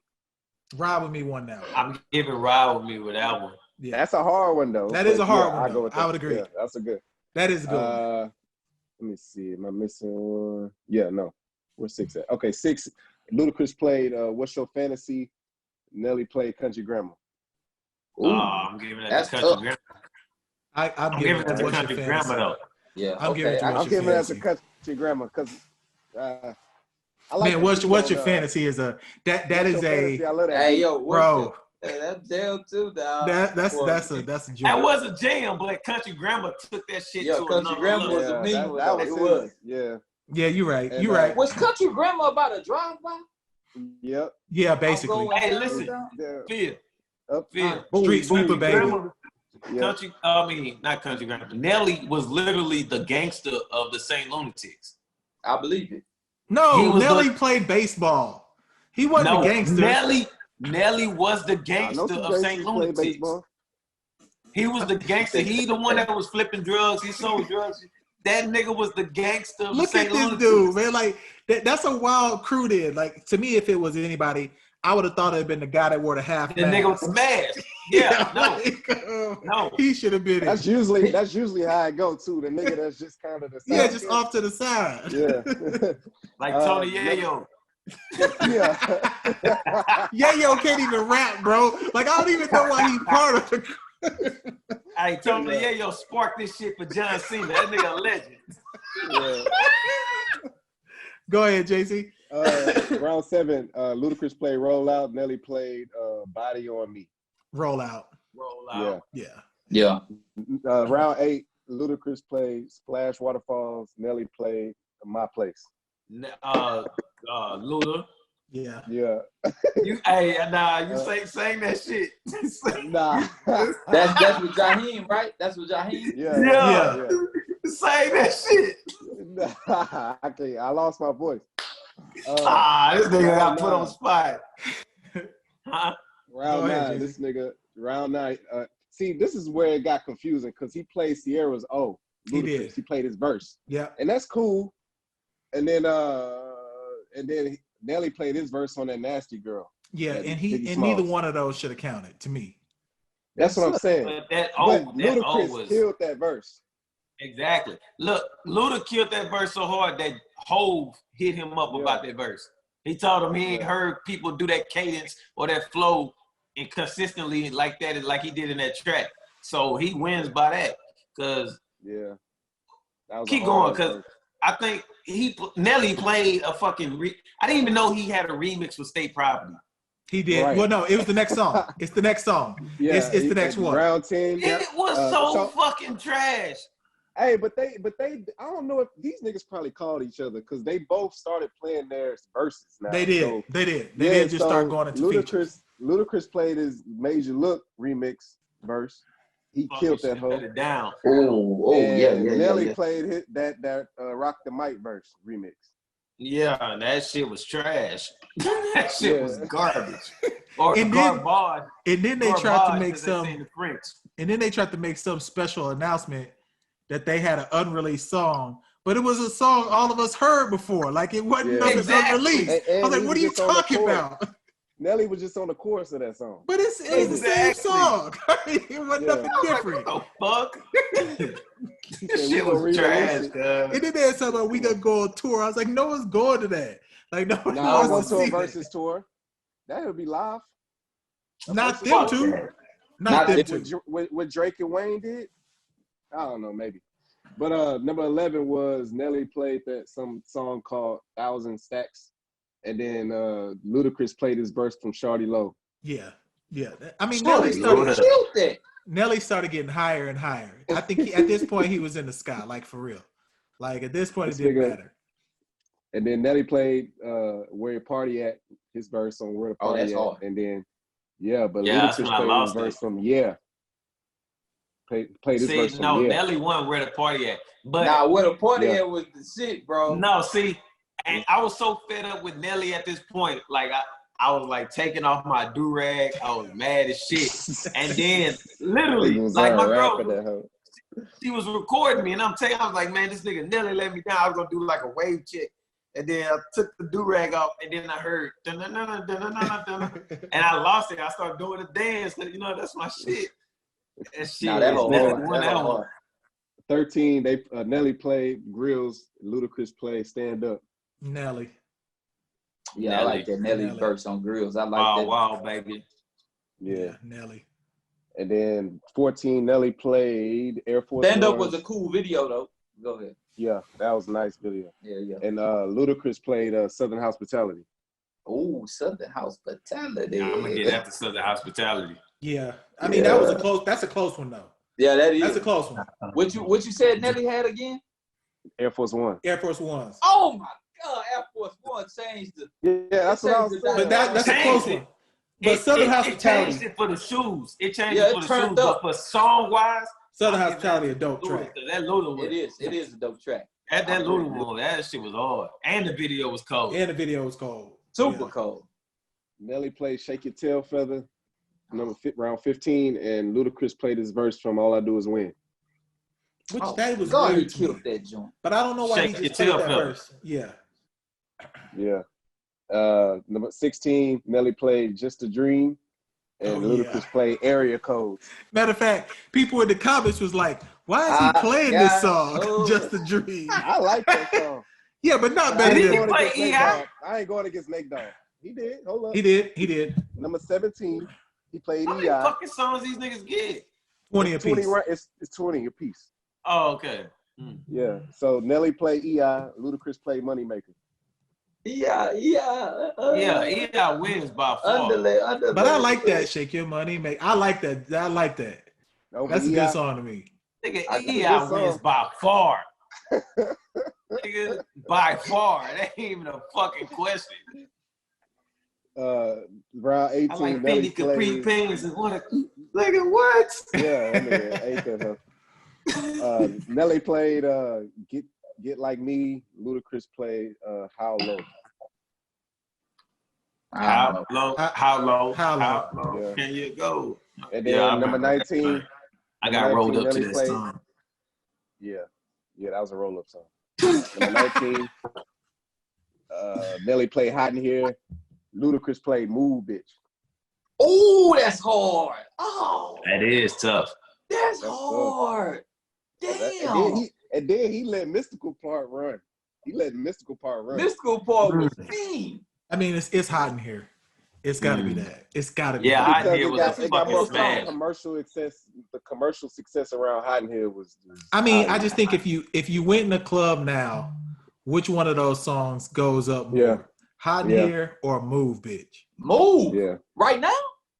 Ride With Me won that one. I'm giving Ride With Me with that one. Yeah. That's a hard one though. That is a hard one. I would agree. Yeah, that's a good. That is good. Let me see. Am I missing one? Yeah, no. Where's 6 at? Okay, 6. Ludacris played "What's Your Fantasy." Nelly played "Country Grammar." I'm giving that to Country Grammar. I'm giving that to Country Grammar though. Yeah, I'm giving that to Country Grammar because I like. Man, what's your fantasy is a that is a. I love that. Hey yo, bro. That's jam too, dog. That's a jam. That was a jam, but Country Grammar took that shit to Country another Grammar level. was a mean one. That was. Yeah, you're right. And, you're right. Was Country Grammar about a drive-by? Yep. Yeah, basically. Hey, listen, Phil. Street sweeper, baby. Not Country Grammar. Nelly was literally the gangster of the St. Lunatics. I believe it. No, Nelly played baseball. He wasn't a gangster. Nelly was the gangster of St. Lunatics. He was the gangster. He the one that was flipping drugs. He sold drugs. That nigga was the gangster of St. Lunatics. Look at this dude, man. Like that's a wild crew. Then, like to me, if it was anybody, I would have thought it'd been the guy that wore the half. The nigga was smashed. Yeah, no. He should have been. That's usually how I go too. The nigga that's just kind of the side. Yeah, just off to the side. Yeah. Like Tony Yayo. Yeah. Yayo can't even rap, bro. Like I don't even know why he's part of the. Hey, Tony Yayo sparked this shit for John Cena. That nigga a legend. Yeah. Go ahead, JC. Round 7, Ludacris played "Roll Out." Nelly played "Body on Me." Roll out. Yeah. Round 8, Ludacris played "Splash Waterfalls." Nelly played "My Place." Luda. Yeah. Yeah. You saying that shit. Nah. That's with Jaheim, right? That's with Jaheim? Yeah. Saying that shit. Nah, I lost my voice. This nigga got put on spot. Huh? Round Go ahead, 9, Jay-Z. this nigga, round 9. See, this is where it got confusing because he played Sierra's He did. Ludacris. He played his verse. Yeah. And that's cool. And then Nelly played his verse on that Nasty Girl. Yeah, that and Biggie neither Smalls. one of those should have counted to me. That's what I'm saying. But But that Ludacris was killed that verse. exactly. Look, Luda killed that verse so hard that Hove hit him up about that verse. He told him he ain't heard people do that cadence or that flow and consistently like that, like he did in that track. So he wins by that. Cause Yeah. That was keep going, cause I think Nelly played a fucking. I didn't even know he had a remix with State Property. He did. Right. Well, no, it was the next song. It's the next song. Yeah, it's the next one. Round 10. It was so fucking trash. Hey, but they, I don't know if these niggas probably called each other because they both started playing their verses now. They did. So, They did just start going into features. Ludacris played his Major Look remix verse. He killed that hoe. Shut it down. Yeah. Nelly played that Rock the Mic verse remix. Yeah, that shit was trash. That shit was garbage. Or And garbage. And then they tried to make as they say in some. the French. And then they tried to make some special announcement that they had an unreleased song, but it was a song all of us heard before. Like it wasn't nothing unreleased. And I was like, he what are was you just on the talking chorus. about? Nelly was just on the chorus of that song. But it was the same song. It wasn't nothing different. What the fuck? This we shit gonna was re-release trash, it. cuz. And then they had something about we gonna go on tour. I was like, no one's going to that. Like no one Nah, I'm wants going to to a see versus tour. That would be live. Not versus them tour. two. Not them What two. what Drake and Wayne did? I don't know, maybe. But number 11 was Nelly played some song called 1,000 Stacks, and then Ludacris played his verse from Shawty Low. Yeah. I mean, Nelly started getting higher and higher. I think at this point he was in the sky, like for real. Like at this point, it didn't matter. And then Nelly played Where Your Party At, his verse on Where the Party At. hard. And then, but Yeah, that's Ludacris when I played his lost verse it. from Yeah. Played his verse from Yeah. Nelly won Where the Party At. But Nah, Where the Party At was the shit, bro. no, see, and I was so fed up with Nelly at this point. Like I was like taking off my do-rag. I was mad as shit. And then literally, like my girl, she was recording me, and I was like, man, this nigga Nelly let me down. I was gonna do like a wave check. And then I took the do-rag off, and then I heard dun-dun-dun-dun-dun-dun-dun-dun, and I lost it. I started doing the dance, because that's my shit. That shit. Nah, that was hard. 13, Nelly played Grills, Ludacris played Stand Up. Nelly. Yeah, I like that Nelly verse on Grills. I like that. Wow, baby. Yeah. Nelly. And then 14, Nelly played Air Force Stand Up Ones. was a cool video, though. Go ahead. Yeah, that was a nice video. Yeah. And Ludacris played Southern Hospitality. Oh, Southern Hospitality. Yeah, I'm gonna get after Southern Hospitality. Yeah. I mean, that's a close one though. Yeah, that is. That's a close one. What you said Nelly had again? Air Force One. Air Force Ones. Oh my God, Air Force One changed the. Yeah, that's what I was saying. But that's a close one. But Southern Hospitality. It changed it for the shoes. It changed Yeah, it for it the shoes. turned up. But for song-wise, Southern Hospitality, a dope track. That Luda one. It is a dope track. That Luda one, that shit was hard. And the video was cold. And the video was cold. Super cold. Nelly played Shake Your Tail Feather, round 15, and Ludacris played his verse from All I Do Is Win. Which that was God, he weird to me. killed that joint. But I don't know why Shake he Your just played Tail that Feather. verse. Yeah. Yeah. Number 16, Nelly played Just a Dream, and Ludacris played Area Codes. Matter of fact, people in the comments was like, why is he playing this song, Just a Dream? I like that song. Yeah, but not I better ain't than going against Nate Dogg. I ain't going against Nate Dogg. He did. Hold up. He did. Number 17, he played How many E.I. fucking songs these niggas get? 20 apiece. 20, it's 20 apiece. Oh, okay. Yeah. So Nelly played E.I. Ludacris played Moneymaker. Yeah. Yeah, wins by far. But I like that. Shake Your Money, make. I like that. Over That's a E.I. good song to me. Nigga, I think E.I. this wins song- by far. Nigga, by far. That ain't even a fucking question. Round 18, I like Nelly Fendi Capri played. Pants and what? Nigga, what? Yeah, that nigga ate that huh? Nelly played Get Like Me. Ludacris played How Low. How low? Yeah. Can you go? And then number 19. I got rolled up to Nelly that song. Yeah, that was a roll-up song. Number 19. Nelly played Hot in Here. Ludacris played Move Bitch. Oh, that's hard. Oh, That is tough. that's hard. Damn. And then he let Mystical Part run. Mystical Part was mean. I mean, it's hot in here. It's got to be that. It's got to be. Yeah, that. Hot in Here was a it got fucking more smash. commercial success. The commercial success around Hot in Here was. I mean, I just think if you went in the club now, which one of those songs goes up more? Yeah. Hot in Here or Move Bitch? Move. Yeah. Right now?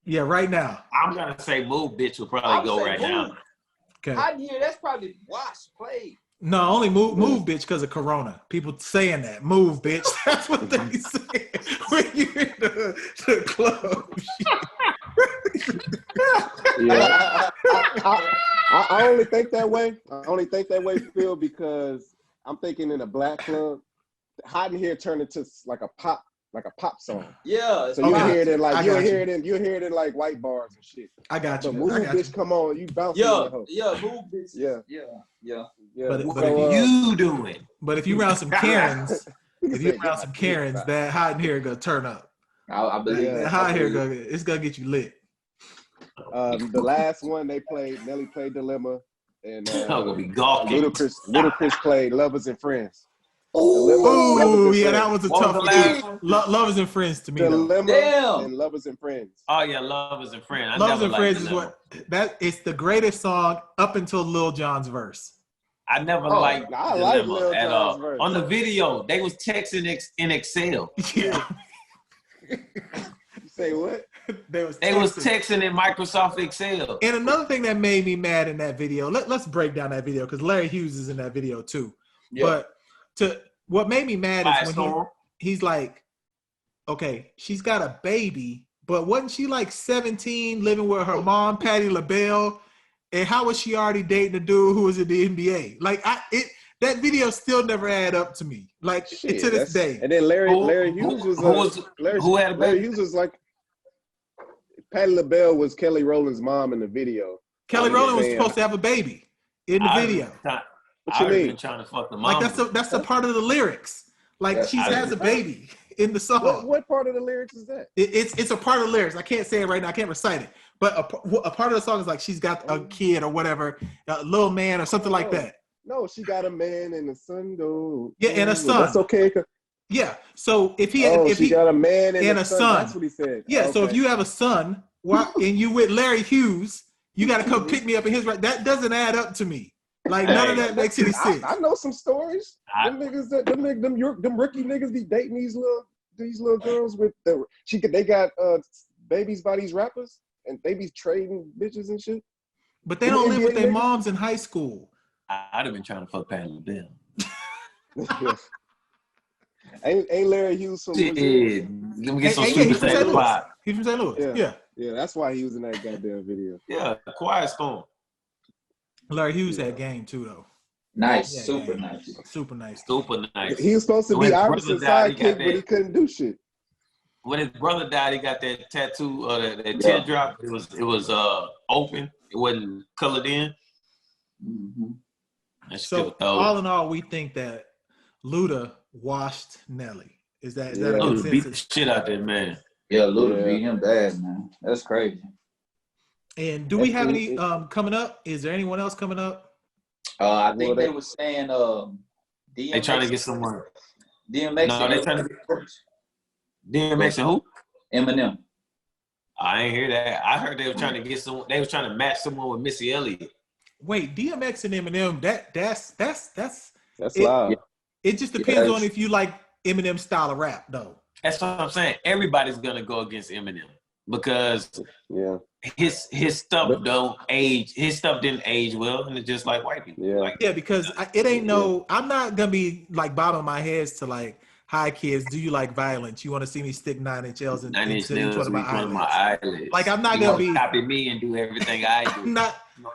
Yeah, right now. I'm gonna say Move Bitch will probably go right now. Okay. Hot in Here, that's probably watched, played. No, only move bitch because of Corona. People saying that. Move bitch. That's what they say when you're in the club. Yeah. I only think that way. Phil, because I'm thinking in a black club, Hot in Here turned into like a pop song. Yeah. So you'll hear it in like white bars and shit. I got you. So Move Bitch, come on, you bouncing that hoe. Move Bitch. Yeah. But What are you doing? But if you around some Karens, that Hot in Here gonna turn up. I believe That Hot in Here it's gonna get you lit. The last one Nelly played Dilemma, and I'm gonna be gawking. Ludacris played Lovers and Friends. Oh, yeah, that was a What tough was the last one. Lovers and Friends to me. Dilemma Damn. and Lovers and Friends. Oh yeah, Lovers and Friends. Lovers and Friends is it's the greatest song up until Lil Jon's verse. I never liked I like Dilemma Lil at Jon's all. verse. On the video, they was texting in Excel. Yeah. You say what? They was texting in Microsoft Excel. And another thing that made me mad in that video, let's break down that video because Larry Hughes is in that video too. Yeah. But what made me mad is when he's like, okay, she's got a baby, but wasn't she like 17 living with her mom, Patti LaBelle? And how was she already dating a dude who was in the NBA? Like that video still never add up to me. Like to this day. And then Larry Hughes Larry Hughes was like Patti LaBelle was Kelly Rowland's mom in the video. Kelly Rowland was supposed to have a baby in the video. What you mean? Been trying to fuck the mom. Like that's a part of the lyrics. Like she has a baby in the song. What part of the lyrics is that? It's a part of the lyrics. I can't say it right now. I can't recite it. But a part of the song is like she's got a kid or whatever, a little man or something like that. No, she got a man and a son though. Yeah, and a son. That's okay. Yeah. So if he got a man and a son. That's what he said. Yeah. Okay. So if you have a son, and you with Larry Hughes, you got to come pick me up in his right. That doesn't add up to me. Like none of that makes any sense. I know some stories. Them rookie niggas be dating these little girls with they got babies by these rappers and they be trading bitches and shit. But they don't live with their moms in high school. I'd have been trying to fuck Patti LaBelle. Ain't Larry Hughes from Let me get some Super Saiyan pop. He's from St. Louis. Yeah, that's why he was in that goddamn video. Yeah, Quiet Storm. Larry Hughes had game too, though. Nice, super nice. Super nice. Super nice. He was supposed to be Iverson's sidekick, but he couldn't do shit. When his brother died, he got that tattoo or that teardrop. It was open. It wasn't colored in. Mm-hmm. So all in all, we think that Luda washed Nelly. Is that a consensus? Beat the shit out that man. Yeah, Luda beat him bad, man. That's crazy. And do we have any coming up? Is there anyone else coming up? I think they were saying DMX. They trying to get someone. DMX. No, they trying to get DMX and who? Eminem. I ain't hear that. I heard they were trying to get someone. They was trying to match someone with Missy Elliott. Wait, DMX and Eminem. That's loud. It just depends on if you like Eminem's style of rap, though. That's what I'm saying. Everybody's gonna go against Eminem because his stuff don't age. His stuff didn't age well, and it's just like white people. Yeah, because it ain't no. I'm not gonna be like bobbing my heads to like, hi kids, do you like violence? You want to see me stick 9-inch nails into each one of my eyelids? Like I'm not gonna be copy me and do everything I do.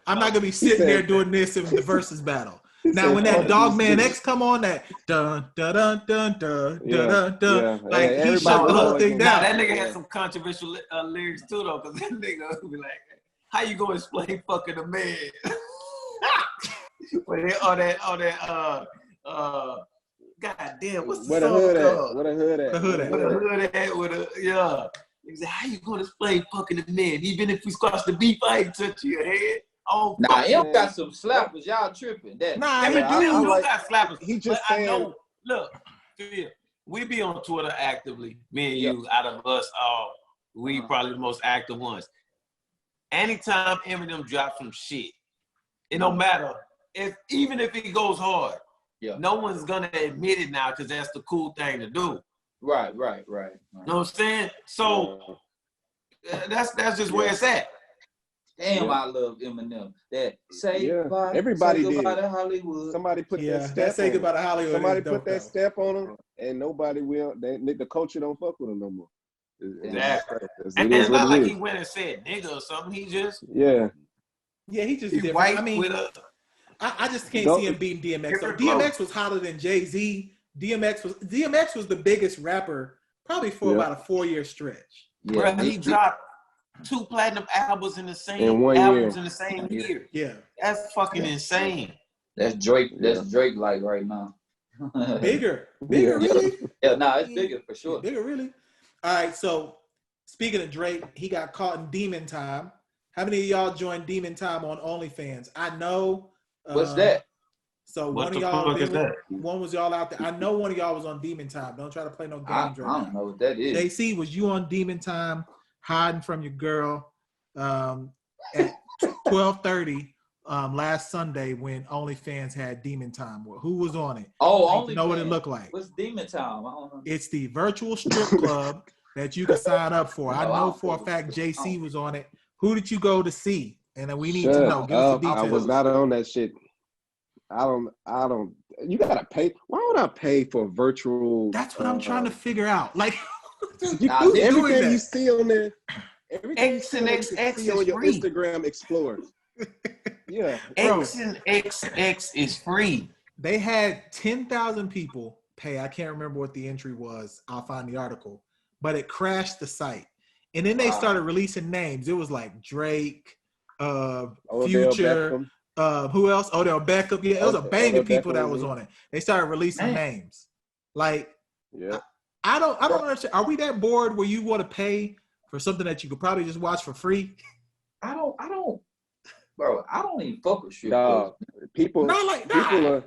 I'm not gonna be sitting there doing this in the versus battle. Now, when that Dogman X come on, that dun dun dun dun dun dun dun, like he shut the whole thing down. That nigga had some controversial lyrics too, though, because that nigga would be like, "How you gonna explain fucking a man?" God damn, what's the song called? What a hood at? Yeah. He said, "How you gonna explain fucking a man? Even if we squash the beef, I ain't touch your head." Oh, nah, him got some slappers. Y'all tripping. That. Nah, Eminem do got slappers. He just saying, I know. Look, Phil, we be on Twitter actively. Me and you, out of us all, we probably the most active ones. Anytime Eminem drops some shit, it don't matter even if he goes hard. Yeah. No one's gonna admit it now because that's the cool thing to do. Right. You know what I'm saying? So that's just where it's at. Damn, I love Eminem. That say goodbye, everybody say goodbye did. to Hollywood. Somebody put that step. Say goodbye to Hollywood. Somebody put that step on him, and nobody will. The culture don't fuck with him no more. Exactly. And it's not like he went and said nigga or something. He just he just different. White I mean, with a. I just can't see him beating DMX. So DMX was hotter than Jay-Z. DMX was the biggest rapper probably for about a 4-year stretch. Yeah, he dropped 2 platinum albums in the same year. Yeah, that's fucking insane. That's Drake. That's Drake like right now. Bigger, really? Yeah, it's bigger for sure. Bigger, really. All right. So speaking of Drake, he got caught in Demon Time. How many of y'all joined Demon Time on OnlyFans? I know. What's that? So one of y'all, one was y'all out there. I know one of y'all was on Demon Time. Don't try to play no games I don't know what that is. JC, was you on Demon Time hiding from your girl at 12:30 last Sunday when OnlyFans had Demon Time? Who was on it? Oh, you know what it looked like. What's Demon Time? I don't know. It's the virtual strip club that you can sign up for. I know for a fact JC was on it. Who did you go to see? And then we need to know. Give us the details. I was not on that shit. I don't. You gotta pay. Why would I pay for virtual? That's what I'm trying to figure out. Like, everything you see on there, everything X and XX see on your free. Instagram Explorer. Yeah, X and XX is free. They had 10,000 people pay. I can't remember what the entry was. I'll find the article, but it crashed the site. And then they started releasing names. It was like Drake, Future, who else? Odell Beckham. Yeah, it was a bang of people that was on it. They started releasing names. Like, I don't understand. Are we that bored where you want to pay for something that you could probably just watch for free? I don't, bro. I don't even fuck with shit. People are.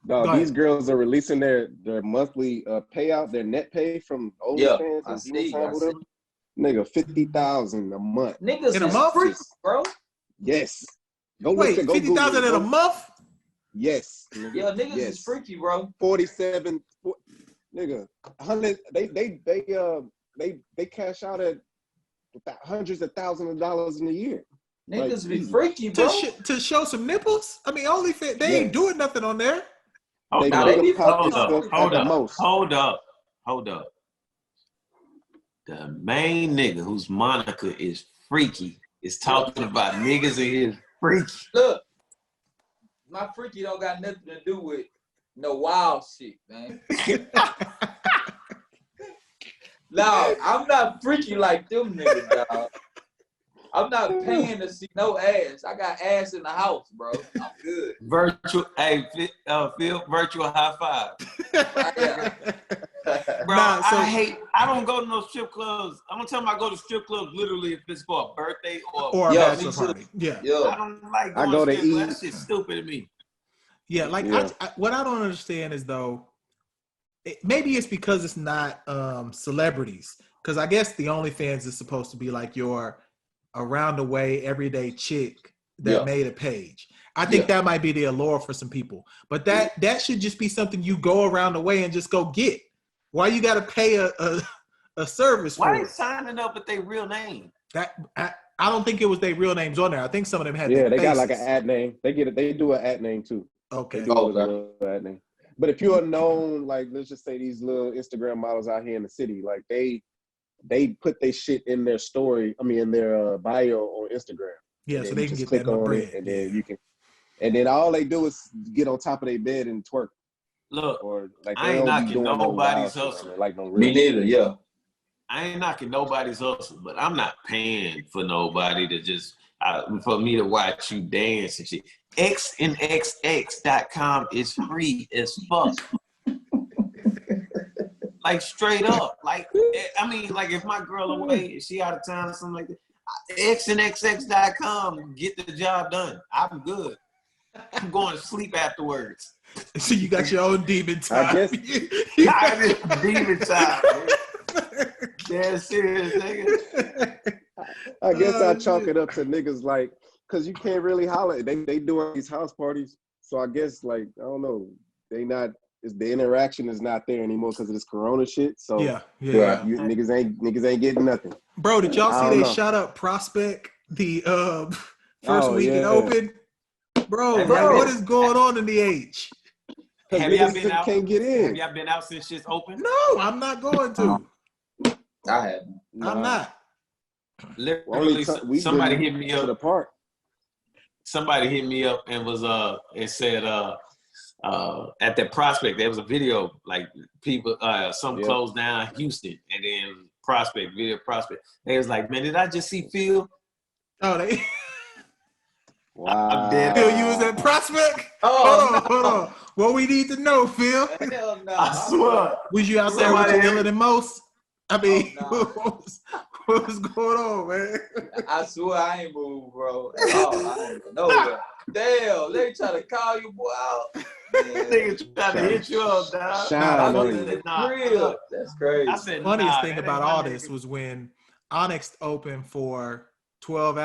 Dog, these girls are releasing their monthly payout, their net pay from OnlyFans and Demon Time, whatever. Nigga, 50,000 a month. Niggas in a month, free, bro. Yes. Wait, 50,000 in a month? Yes. Nigga. Yeah, niggas is freaky, bro. 47, nigga. 100. They cash out at hundreds of thousands of dollars in a year. Niggas be freaky, bro. To show some nipples? I mean, OnlyFans, they ain't doing nothing on there. Hold up. The main nigga whose moniker is Freaky is talking about niggas in his freaky. Look, my freaky don't got nothing to do with no wild shit, man. No, I'm not freaky like them niggas, dog. I'm not paying to see no ass. I got ass in the house, bro. I'm good. Virtual, Phil, virtual high five. Bro, I don't go to no strip clubs. I'm gonna tell them I go to strip clubs literally if it's for a birthday or a bachelor party. Yeah. I don't like going to strip clubs. That shit's stupid to me. Yeah, what I don't understand is though, maybe it's because it's not celebrities. Because I guess the OnlyFans is supposed to be like your around the way everyday chick that made a page. I think that might be the allure for some people. But that should just be something you go around the way and just go get. Why you got to pay a service for it? Why are they signing up with their real name? I don't think it was their real names on there. I think some of them had they faces. got like an ad name. They do an ad name too. Okay. Ad name. But if you're known, like let's just say these little Instagram models out here in the city, like they put their shit in their story. I mean, in their bio on Instagram. Yeah, so they can get click that on bread. it, and then you can. And then all they do is get on top of their bed and twerk. Look, Or like I ain't knocking nobody's hustle. Like no Me neither, yeah. I ain't knocking nobody's hustle, but I'm not paying for nobody to just for me to watch you dance and shit. xnxx.com is free as fuck. Like straight up. Like I mean, like if my girl away, if she out of town or something like that, xnxx.com get the job done. I'm good. I'm going to sleep afterwards. So you got your own demon time. I guess demon time. Yeah, serious, nigga. I guess I chalk it up to niggas like, cause you can't really holler. They doing these house parties, so I guess like I don't know. They not. The interaction is not there anymore because of this Corona shit. So yeah. Niggas ain't getting nothing. Bro, did y'all see they shot up Prospect the first week it opened? Bro, like, what is going on in the H? Have y'all been out? Can't get in. Have y'all been out since shit's open? No, I'm not going to. I haven't. I'm not. Literally, somebody hit me up. To the park. Somebody hit me up and was and said at that Prospect there was a video like people some closed down Houston and then Prospect. They was like, man, did I just see Phil? Oh, they. Wow. I'm dead. Phil, you was at Prospect? Hold on. What we need to know, Phil? Hell no. I swear. Was you out there with your iller than most? I mean, what was going on, man? I swear I ain't moved, bro. At all. I ain't nowhere. Damn, they try to call you boy out. Nigga trying to hit you up, dog. Shine on you. Real. That's crazy. I said, Funniest thing about all this was when Onyx opened for 12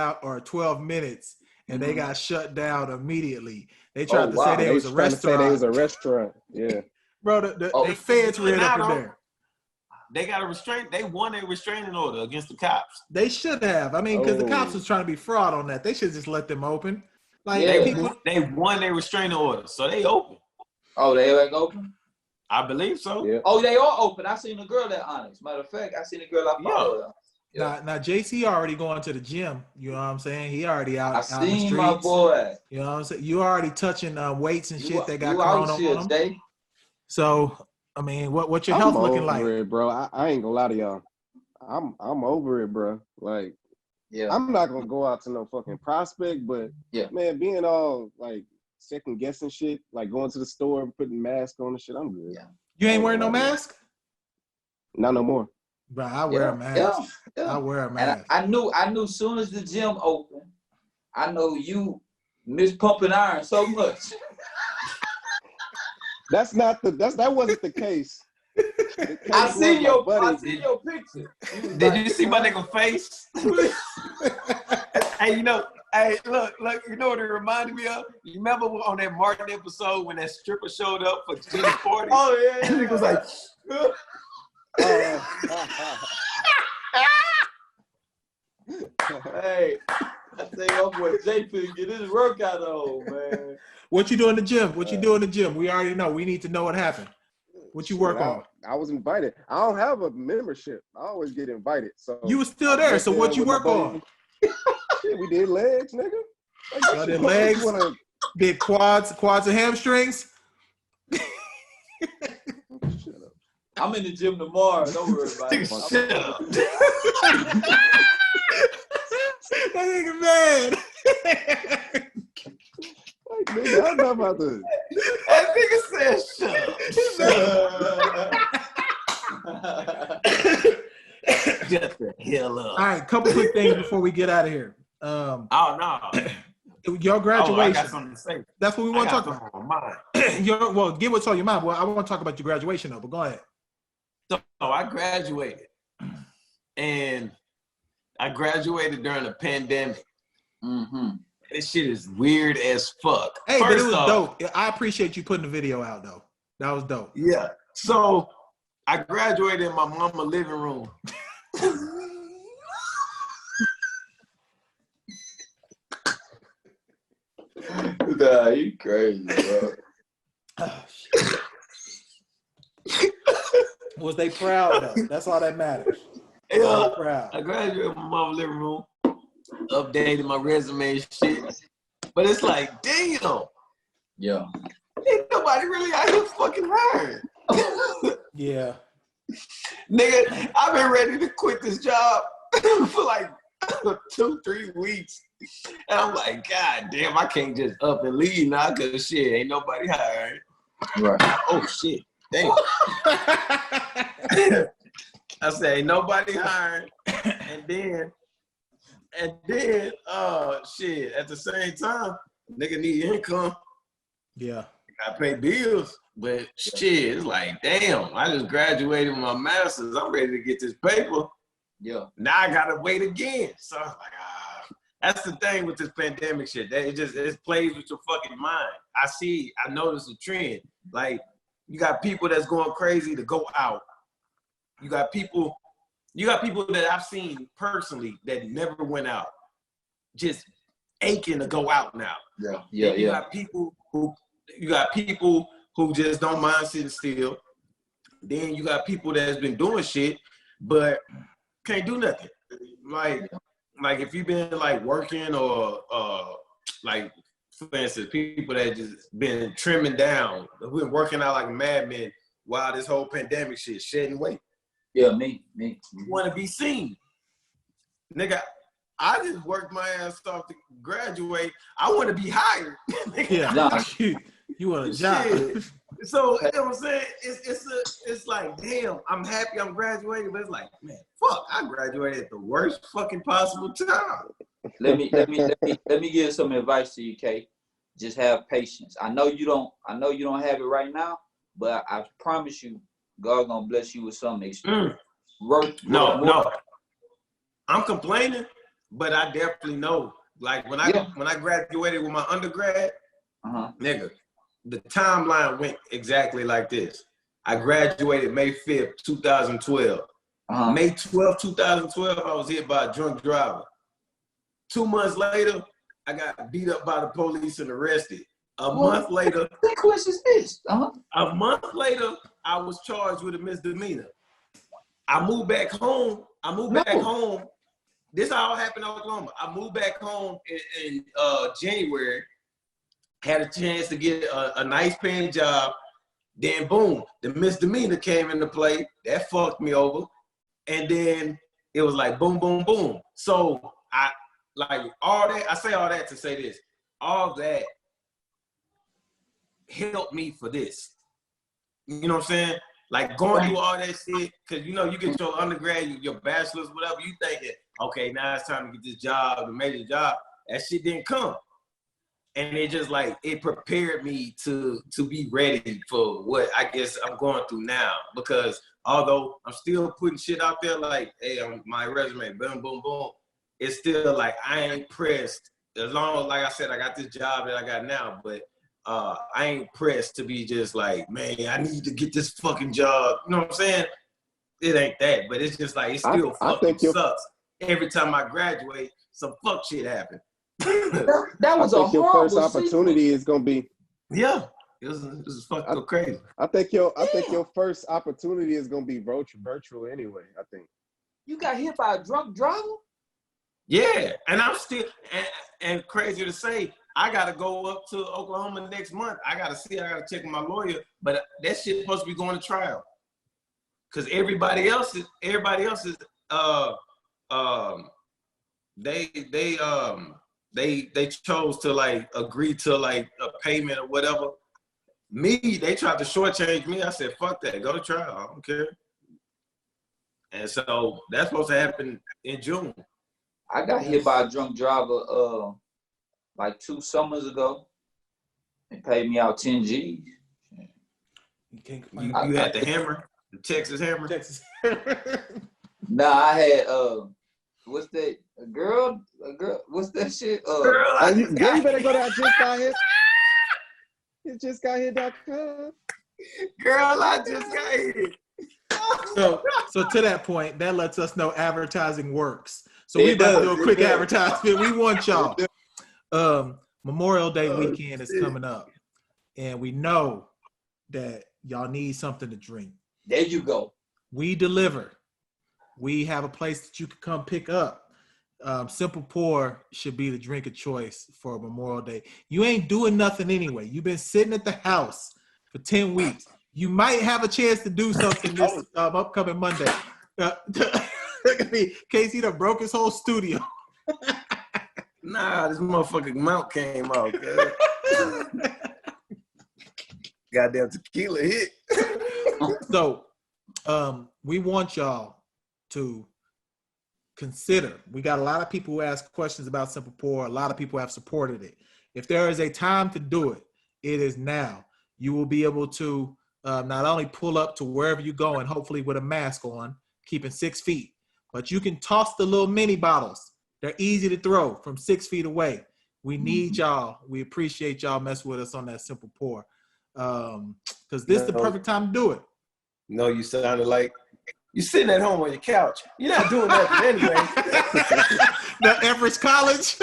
minutes and they got shut down immediately. They tried to say they was a restaurant. They was a restaurant. Yeah. Bro, the feds ran up in there. They got a restraint. They won a restraining order against the cops. They should have. I mean, because the cops was trying to be fraud on that. They should just let them open. Like they won a restraining order, so they open. Oh, they like open? I believe so. Yeah. Oh, they are open. I seen a girl at Onyx. Matter of fact, I seen a girl I followed. Yeah. Now JC already going to the gym. You know what I'm saying? He already out. I seen my boy. You know what I'm saying? You already touching weights and shit that got you Corona out shit, on them. Day. So I mean, what's your health looking like? It, bro. I ain't gonna lie to y'all. I'm over it, bro. Like, I'm not gonna go out to no fucking Prospect, but man, being all like second guessing shit, like going to the store and putting mask on and shit, I'm good. Yeah. You ain't wearing no mask? Not no more. Bro, I wear a mask. Yeah. I wear a mask. And I knew soon as the gym opened, I know you miss pumping iron so much. That wasn't the case. I see your picture. Did you see my nigga face? Hey, look, you know what it reminded me of? You remember on that Martin episode when that stripper showed up for Jenny's party? Oh yeah. And he was like, hey, I think my boy JP get his workout on, man. What you do in the gym? We already know. We need to know what happened. What you work on? I was invited. I don't have a membership. I always get invited. So you were still there. So what you work on? Shit, we did legs, nigga. Y'all did legs. Did quads and hamstrings. I'm in the gym tomorrow. Don't worry about it. shut up. That nigga mad. Like, nigga, I'm not about to. That nigga said shut up. Just the hell up. All right, couple quick things before we get out of here. No. Your graduation. I got something to say. That's what we want to talk about. On my mind. Well, get what's on your mind. Well, I want to talk about your graduation though, but go ahead. So I graduated, and I graduated during the pandemic. Mm-hmm. This shit is weird as fuck. Hey, but it was dope. I appreciate you putting the video out though. That was dope. Yeah. So I graduated in my mama living room. Nah, you crazy, bro. Oh, shit. Was they proud though? That's all that matters. Yeah, proud. I graduated in my mama living room, updated my resume and shit. But it's like, damn. Yeah. Ain't nobody really out here fucking hiring. Yeah. Nigga, I've been ready to quit this job for like 2-3 weeks. And I'm like, God damn, I can't just up and leave now because shit, ain't nobody hiring. Right. Oh shit. Damn. I said, ain't nobody hiring. And then, shit, at the same time, nigga need income. Yeah. I pay bills. But shit, it's like, damn, I just graduated with my master's. I'm ready to get this paper. Yeah. Now I gotta wait again. So I was like, that's the thing with this pandemic shit. That it plays with your fucking mind. I notice a trend. Like, you got people that's going crazy to go out. You got people that I've seen personally that never went out, just aching to go out now. Yeah. You got people who just don't mind sitting still. Then you got people that's been doing shit, but can't do nothing. Like if you've been like working or like, for instance, people that just been trimming down, who been working out like madmen while this whole pandemic shit shedding weight. Yeah, me. You want to be seen. Nigga, I just worked my ass off to graduate. I want to be hired. Yeah. Nah. You want a job. So, you know what I'm saying? It's like, damn, I'm happy I'm graduating, but it's like, man, fuck, I graduated at the worst fucking possible time. Let me give some advice to you, K. Just have patience. I know you don't have it right now, but I promise you, God gonna bless you with some experience. No. I'm complaining, but I definitely know. Like when I graduated with my undergrad, nigga, the timeline went exactly like this. I graduated May 5th, 2012. May 12th, 2012, I was hit by a drunk driver. 2 months later, I got beat up by the police and arrested. A month later, what question is this? A month later, I was charged with a misdemeanor. I moved back home. This all happened in Oklahoma. I moved back home in January. Had a chance to get a nice paying job. Then boom, the misdemeanor came into play. That fucked me over. And then it was like boom, boom, boom. So I say all that to say this. All that helped me for this. You know what I'm saying? Like going through all that shit, because you get your undergrad, your bachelor's, whatever, you thinking, okay, now it's time to get this job, the major job. That shit didn't come. And it just like, it prepared me to be ready for what I guess I'm going through now. Because although I'm still putting shit out there like, hey, on my resume, boom, boom, boom, it's still like, I ain't pressed. As long as, like I said, I got this job that I got now, but I ain't pressed to be just like, man, I need to get this fucking job. You know what I'm saying? It ain't that, but it's just like, it still fucking sucks. Every time I graduate, some fuck shit happen. That was your first opportunity is gonna be. Yeah, it was fucking crazy. I think your first opportunity is gonna be virtual anyway. I think. You got hit by a drunk driver? Yeah, and I'm still and crazy to say, I gotta go up to Oklahoma next month. I gotta check with my lawyer, but that shit supposed to be going to trial. Cause everybody else is they chose to like agree to like a payment or whatever. Me, they tried to shortchange me. I said, fuck that, go to trial. I don't care. And so that's supposed to happen in June. I got hit by a drunk driver like 2 summers ago. They paid me out 10 G's. You had the hammer, the Texas hammer? Nah, I had what's that? A girl, what's that shit? You better go to I Just Got Hit. It just got hit.com. Girl, I just got hit. So to that point, that lets us know advertising works. So we about to do a quick advertisement. We want y'all. Memorial Day weekend is coming up, and we know that y'all need something to drink. There you go. We deliver. We have a place that you can come pick up. Simple Pour should be the drink of choice for Memorial Day. You ain't doing nothing anyway. You've been sitting at the house for 10 weeks. You might have a chance to do something this upcoming Monday. Casey done broke his whole studio. Nah, this motherfucking mount came out. Goddamn tequila hit. So we want y'all to consider. We got a lot of people who ask questions about Simple Pour. A lot of people have supported it. If there is a time to do it, it is now. You will be able to not only pull up to wherever you go and hopefully with a mask on, keeping 6 feet, but you can toss the little mini bottles. They're easy to throw from 6 feet away. We need y'all. We appreciate y'all messing with us on that Simple Pour. Because this is the perfect time to do it. No, you sounded like you're sitting at home on your couch. You're not doing nothing anyway. The Everest College.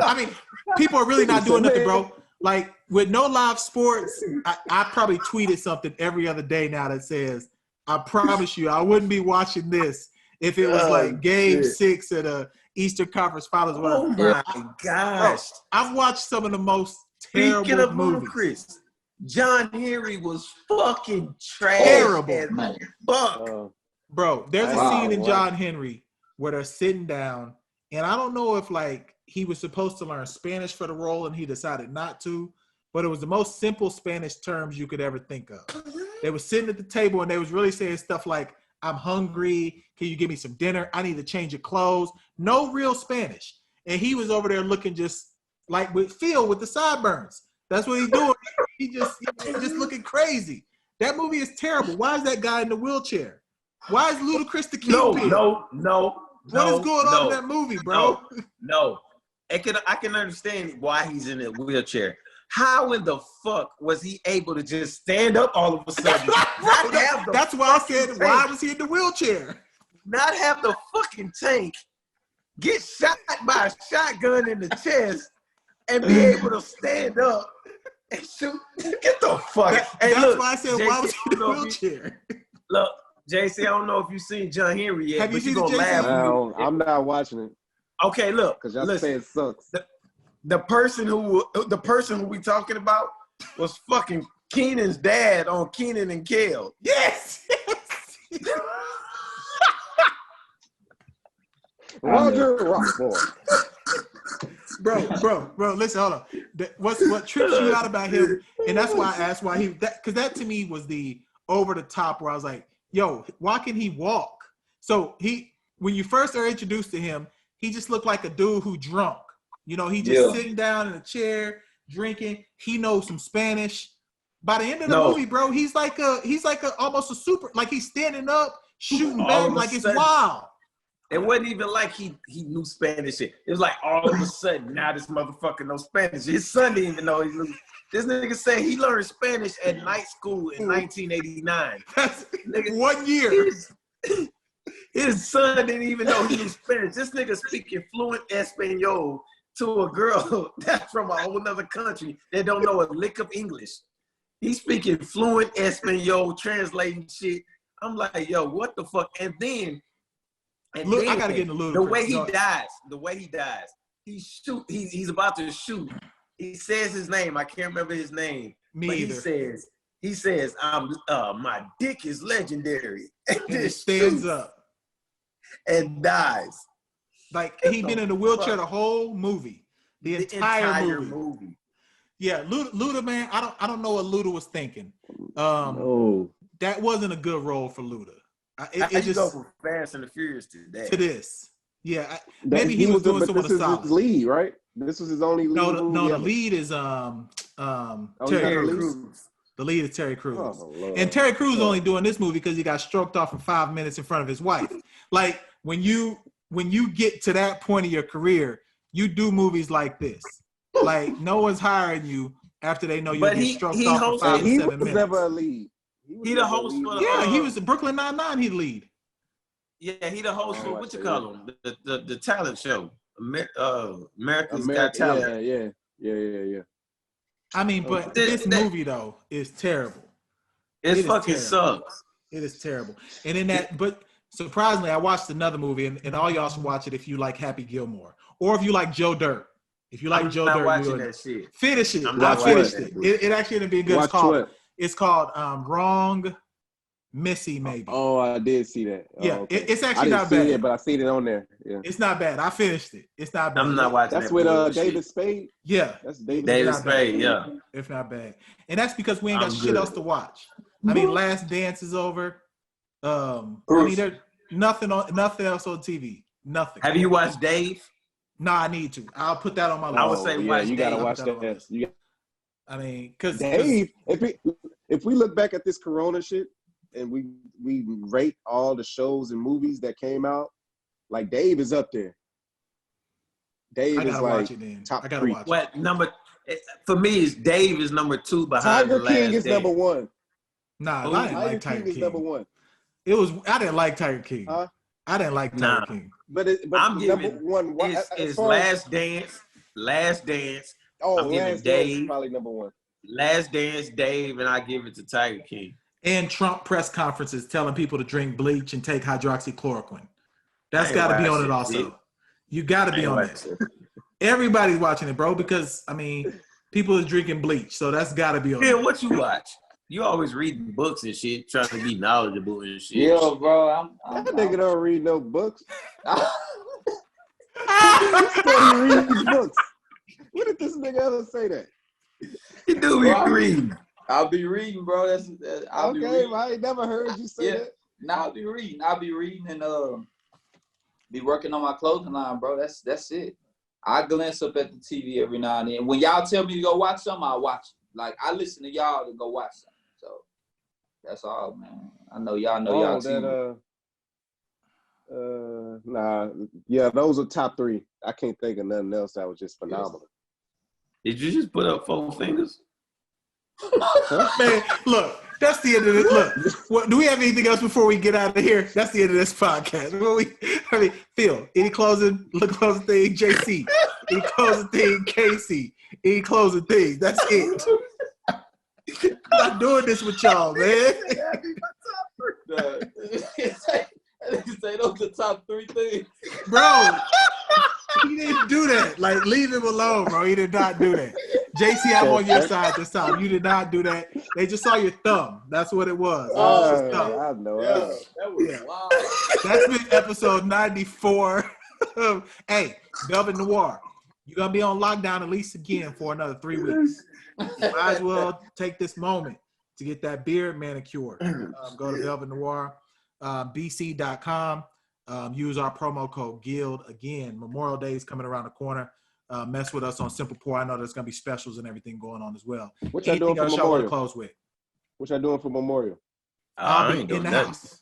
I mean, people are really not doing nothing, bro. Like, with no live sports, I probably tweeted something every other day now that says, I promise you, I wouldn't be watching this if it was like game 6 at a Eastern Conference Finals. Oh my gosh. Bro, I've watched some of the most terrible Speaking of movies. ludicrous, John Henry was fucking trash. Terrible. Fuck. Bro, there's a scene in John Henry where they're sitting down, and I don't know if like he was supposed to learn Spanish for the role and he decided not to, but it was the most simple Spanish terms you could ever think of. They were sitting at the table and they was really saying stuff like, I'm hungry, can you give me some dinner? I need to change your clothes. No real Spanish. And he was over there looking just like with Phil with the sideburns. That's what he's doing. He's just looking crazy. That movie is terrible. Why is that guy in the wheelchair? Why is Ludacris the kingpin? No. What is going on in that movie, bro? No. I can understand why he's in a wheelchair. How in the fuck was he able to just stand up all of a sudden? That's why I said, why was he in the wheelchair? Not have the fucking tank, get shot by a shotgun in the chest, and be able to stand up and shoot. Get the fuck. That's why I said, why was he in the wheelchair? Look, JC, I don't know if you've seen John Henry yet. Have you seen gonna laugh. I'm not watching it. Okay, look. Because y'all say it sucks. The person who we talking about was fucking Keenan's dad on Keenan and Kel. Yes. Roger Rockmore. Bro, listen, hold on. What trips you out about him, and that's why I asked why because that to me was the over the top where I was like, yo, why can he walk? So when you first are introduced to him, he just looked like a dude who drunk. You know, he just sitting down in a chair, drinking. He knows some Spanish. By the end of the movie, bro, he's like almost a super, like he's standing up, shooting back like it's wild. It wasn't even like he knew Spanish. It was like all of a sudden, now this motherfucker knows Spanish. His son didn't even know he knew. This nigga said he learned Spanish at night school in 1989. That's 1 year. His son didn't even know he knew Spanish. This nigga speaking fluent Espanol to a girl that's from a whole nother country that don't know a lick of English. He's speaking fluent Espanol, translating shit. I'm like, yo, what the fuck? And then I gotta get in the Luda. The way he dies, he's about to shoot. He says his name. I can't remember his name. He says, my dick is legendary. And he stands up and dies. Like he been in the wheelchair the whole movie, the entire movie. Yeah, Luda, man, I don't know what Luda was thinking. That wasn't a good role for Luda. It just go from Fast and the Furious to that. To this, yeah. Maybe he was doing someone solid. His lead, right? This was his only lead. No, the lead is Terry Crews. The lead is Terry Crews. Oh, and Terry Crews only doing this movie because he got stroked off for 5 minutes in front of his wife. Like when you get to that point of your career, you do movies like this. Like no one's hiring you after they know you get stroked off for 5 to 7 minutes. He was never a lead. He the host for he was the Brooklyn Nine-Nine. He lead. Yeah, he the host for what you call him, the talent show, America's Got Talent. Yeah. I mean, but this movie though is terrible. It fucking sucks. It is terrible. And in that, but surprisingly, I watched another movie, and all y'all should watch it if you like Happy Gilmore or if you like Joe Dirt. If you like Joe Dirt, watching that shit. Finish it. I'm I not finished watching it. It actually didn't be good. Watch It's called Wrong Missy, maybe. Oh, I did see that. Yeah, okay. it's actually I not didn't bad. see it, but I seen it on there. Yeah, it's not bad. I finished it. It's not bad. I'm not watching. That's with David Spade. Yeah, that's David Spade. Yeah, it's not bad, and that's because we ain't got I'm shit good. else to watch. I mean, Last Dance is over. I mean, there's nothing else on TV. Nothing. Have you watched Dave? No, I need to. I'll put that on my list. I would say watch you Dave. gotta watch that. I mean, because Dave. If we look back at this Corona shit and we rate all the shows and movies that came out, like Dave is up there. Dave is like top 3. Watch what number? For me, is Dave is number 2 behind Tiger the Last King is Dance. number 1. Nah, I didn't like Tiger King. Is number 1. I didn't like Tiger King. I didn't like Tiger King. But I'm number giving 1. It's Last Dance. Last Dance. Oh, I'm giving Last Dave Dance is probably number 1. Last Dance, Dave, and I give it to Tiger King. And Trump press conferences telling people to drink bleach and take hydroxychloroquine. That's got to be on it also. Dude. You got to be on it. Everybody's watching it, bro, because, I mean, people is drinking bleach, so that's got to be on it. Yeah, what you watch? You always reading books and shit, trying to be knowledgeable and shit. Yo, bro, That nigga don't read no books. He reads books. When did this nigga ever say that? You do be reading. I'll be reading, bro. I'll be reading. I ain't never heard you say that. Nah, I'll be reading. And be working on my clothing line, bro. That's it. I glance up at the TV every now and then. When y'all tell me to go watch something, I watch it. Like I listen to y'all to go watch something. So that's all, man. I know y'all TV. Yeah, those are top 3. I can't think of nothing else that was just phenomenal. Did you just put up 4 fingers? Man, look, that's the end of it. Look, do we have anything else before we get out of here? That's the end of this podcast. Phil, any closing thing? JC, any closing thing? Casey, any closing thing? That's it. I'm not doing this with y'all, man. Say those the top 3 things, bro. He didn't do that. Like, leave him alone, bro. He did not do that. JC, I'm on your side this time. You did not do that. They just saw your thumb. That's what it was. I know. That was wild. That's been episode 94. Hey, Velvet Noir, you're going to be on lockdown at least again for another 3 weeks. You might as well take this moment to get that beard manicured. Go to Velvet Noir, bc.com. Use our promo code GUILD. Again, Memorial Day is coming around the corner. Mess with us on Simple Pour. I know there's going to be specials and everything going on as well. What y'all doing for Memorial? Close with? What y'all doing for Memorial? I'll be in the house.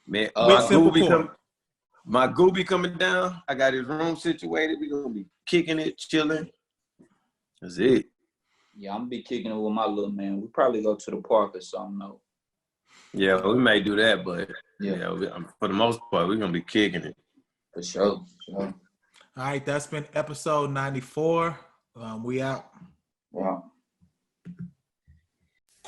Man, my Gooby coming down. I got his room situated. We're going to be kicking it, chilling. That's it. Yeah, I'm going to be kicking it with my little man. We probably go to the park or something, though. Yeah, we may do that, but for the most part, we're going to be kicking it. For sure. All right, that's been episode 94. We out. Wow.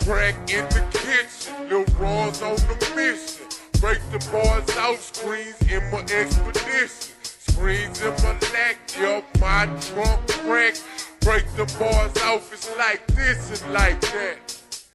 Crack in the kitchen, Lil Raw's on the mission. Break the bars out, screens in my expedition. Screens in my lack, yo, my trunk crack. Break the bars off, it's like this and like that.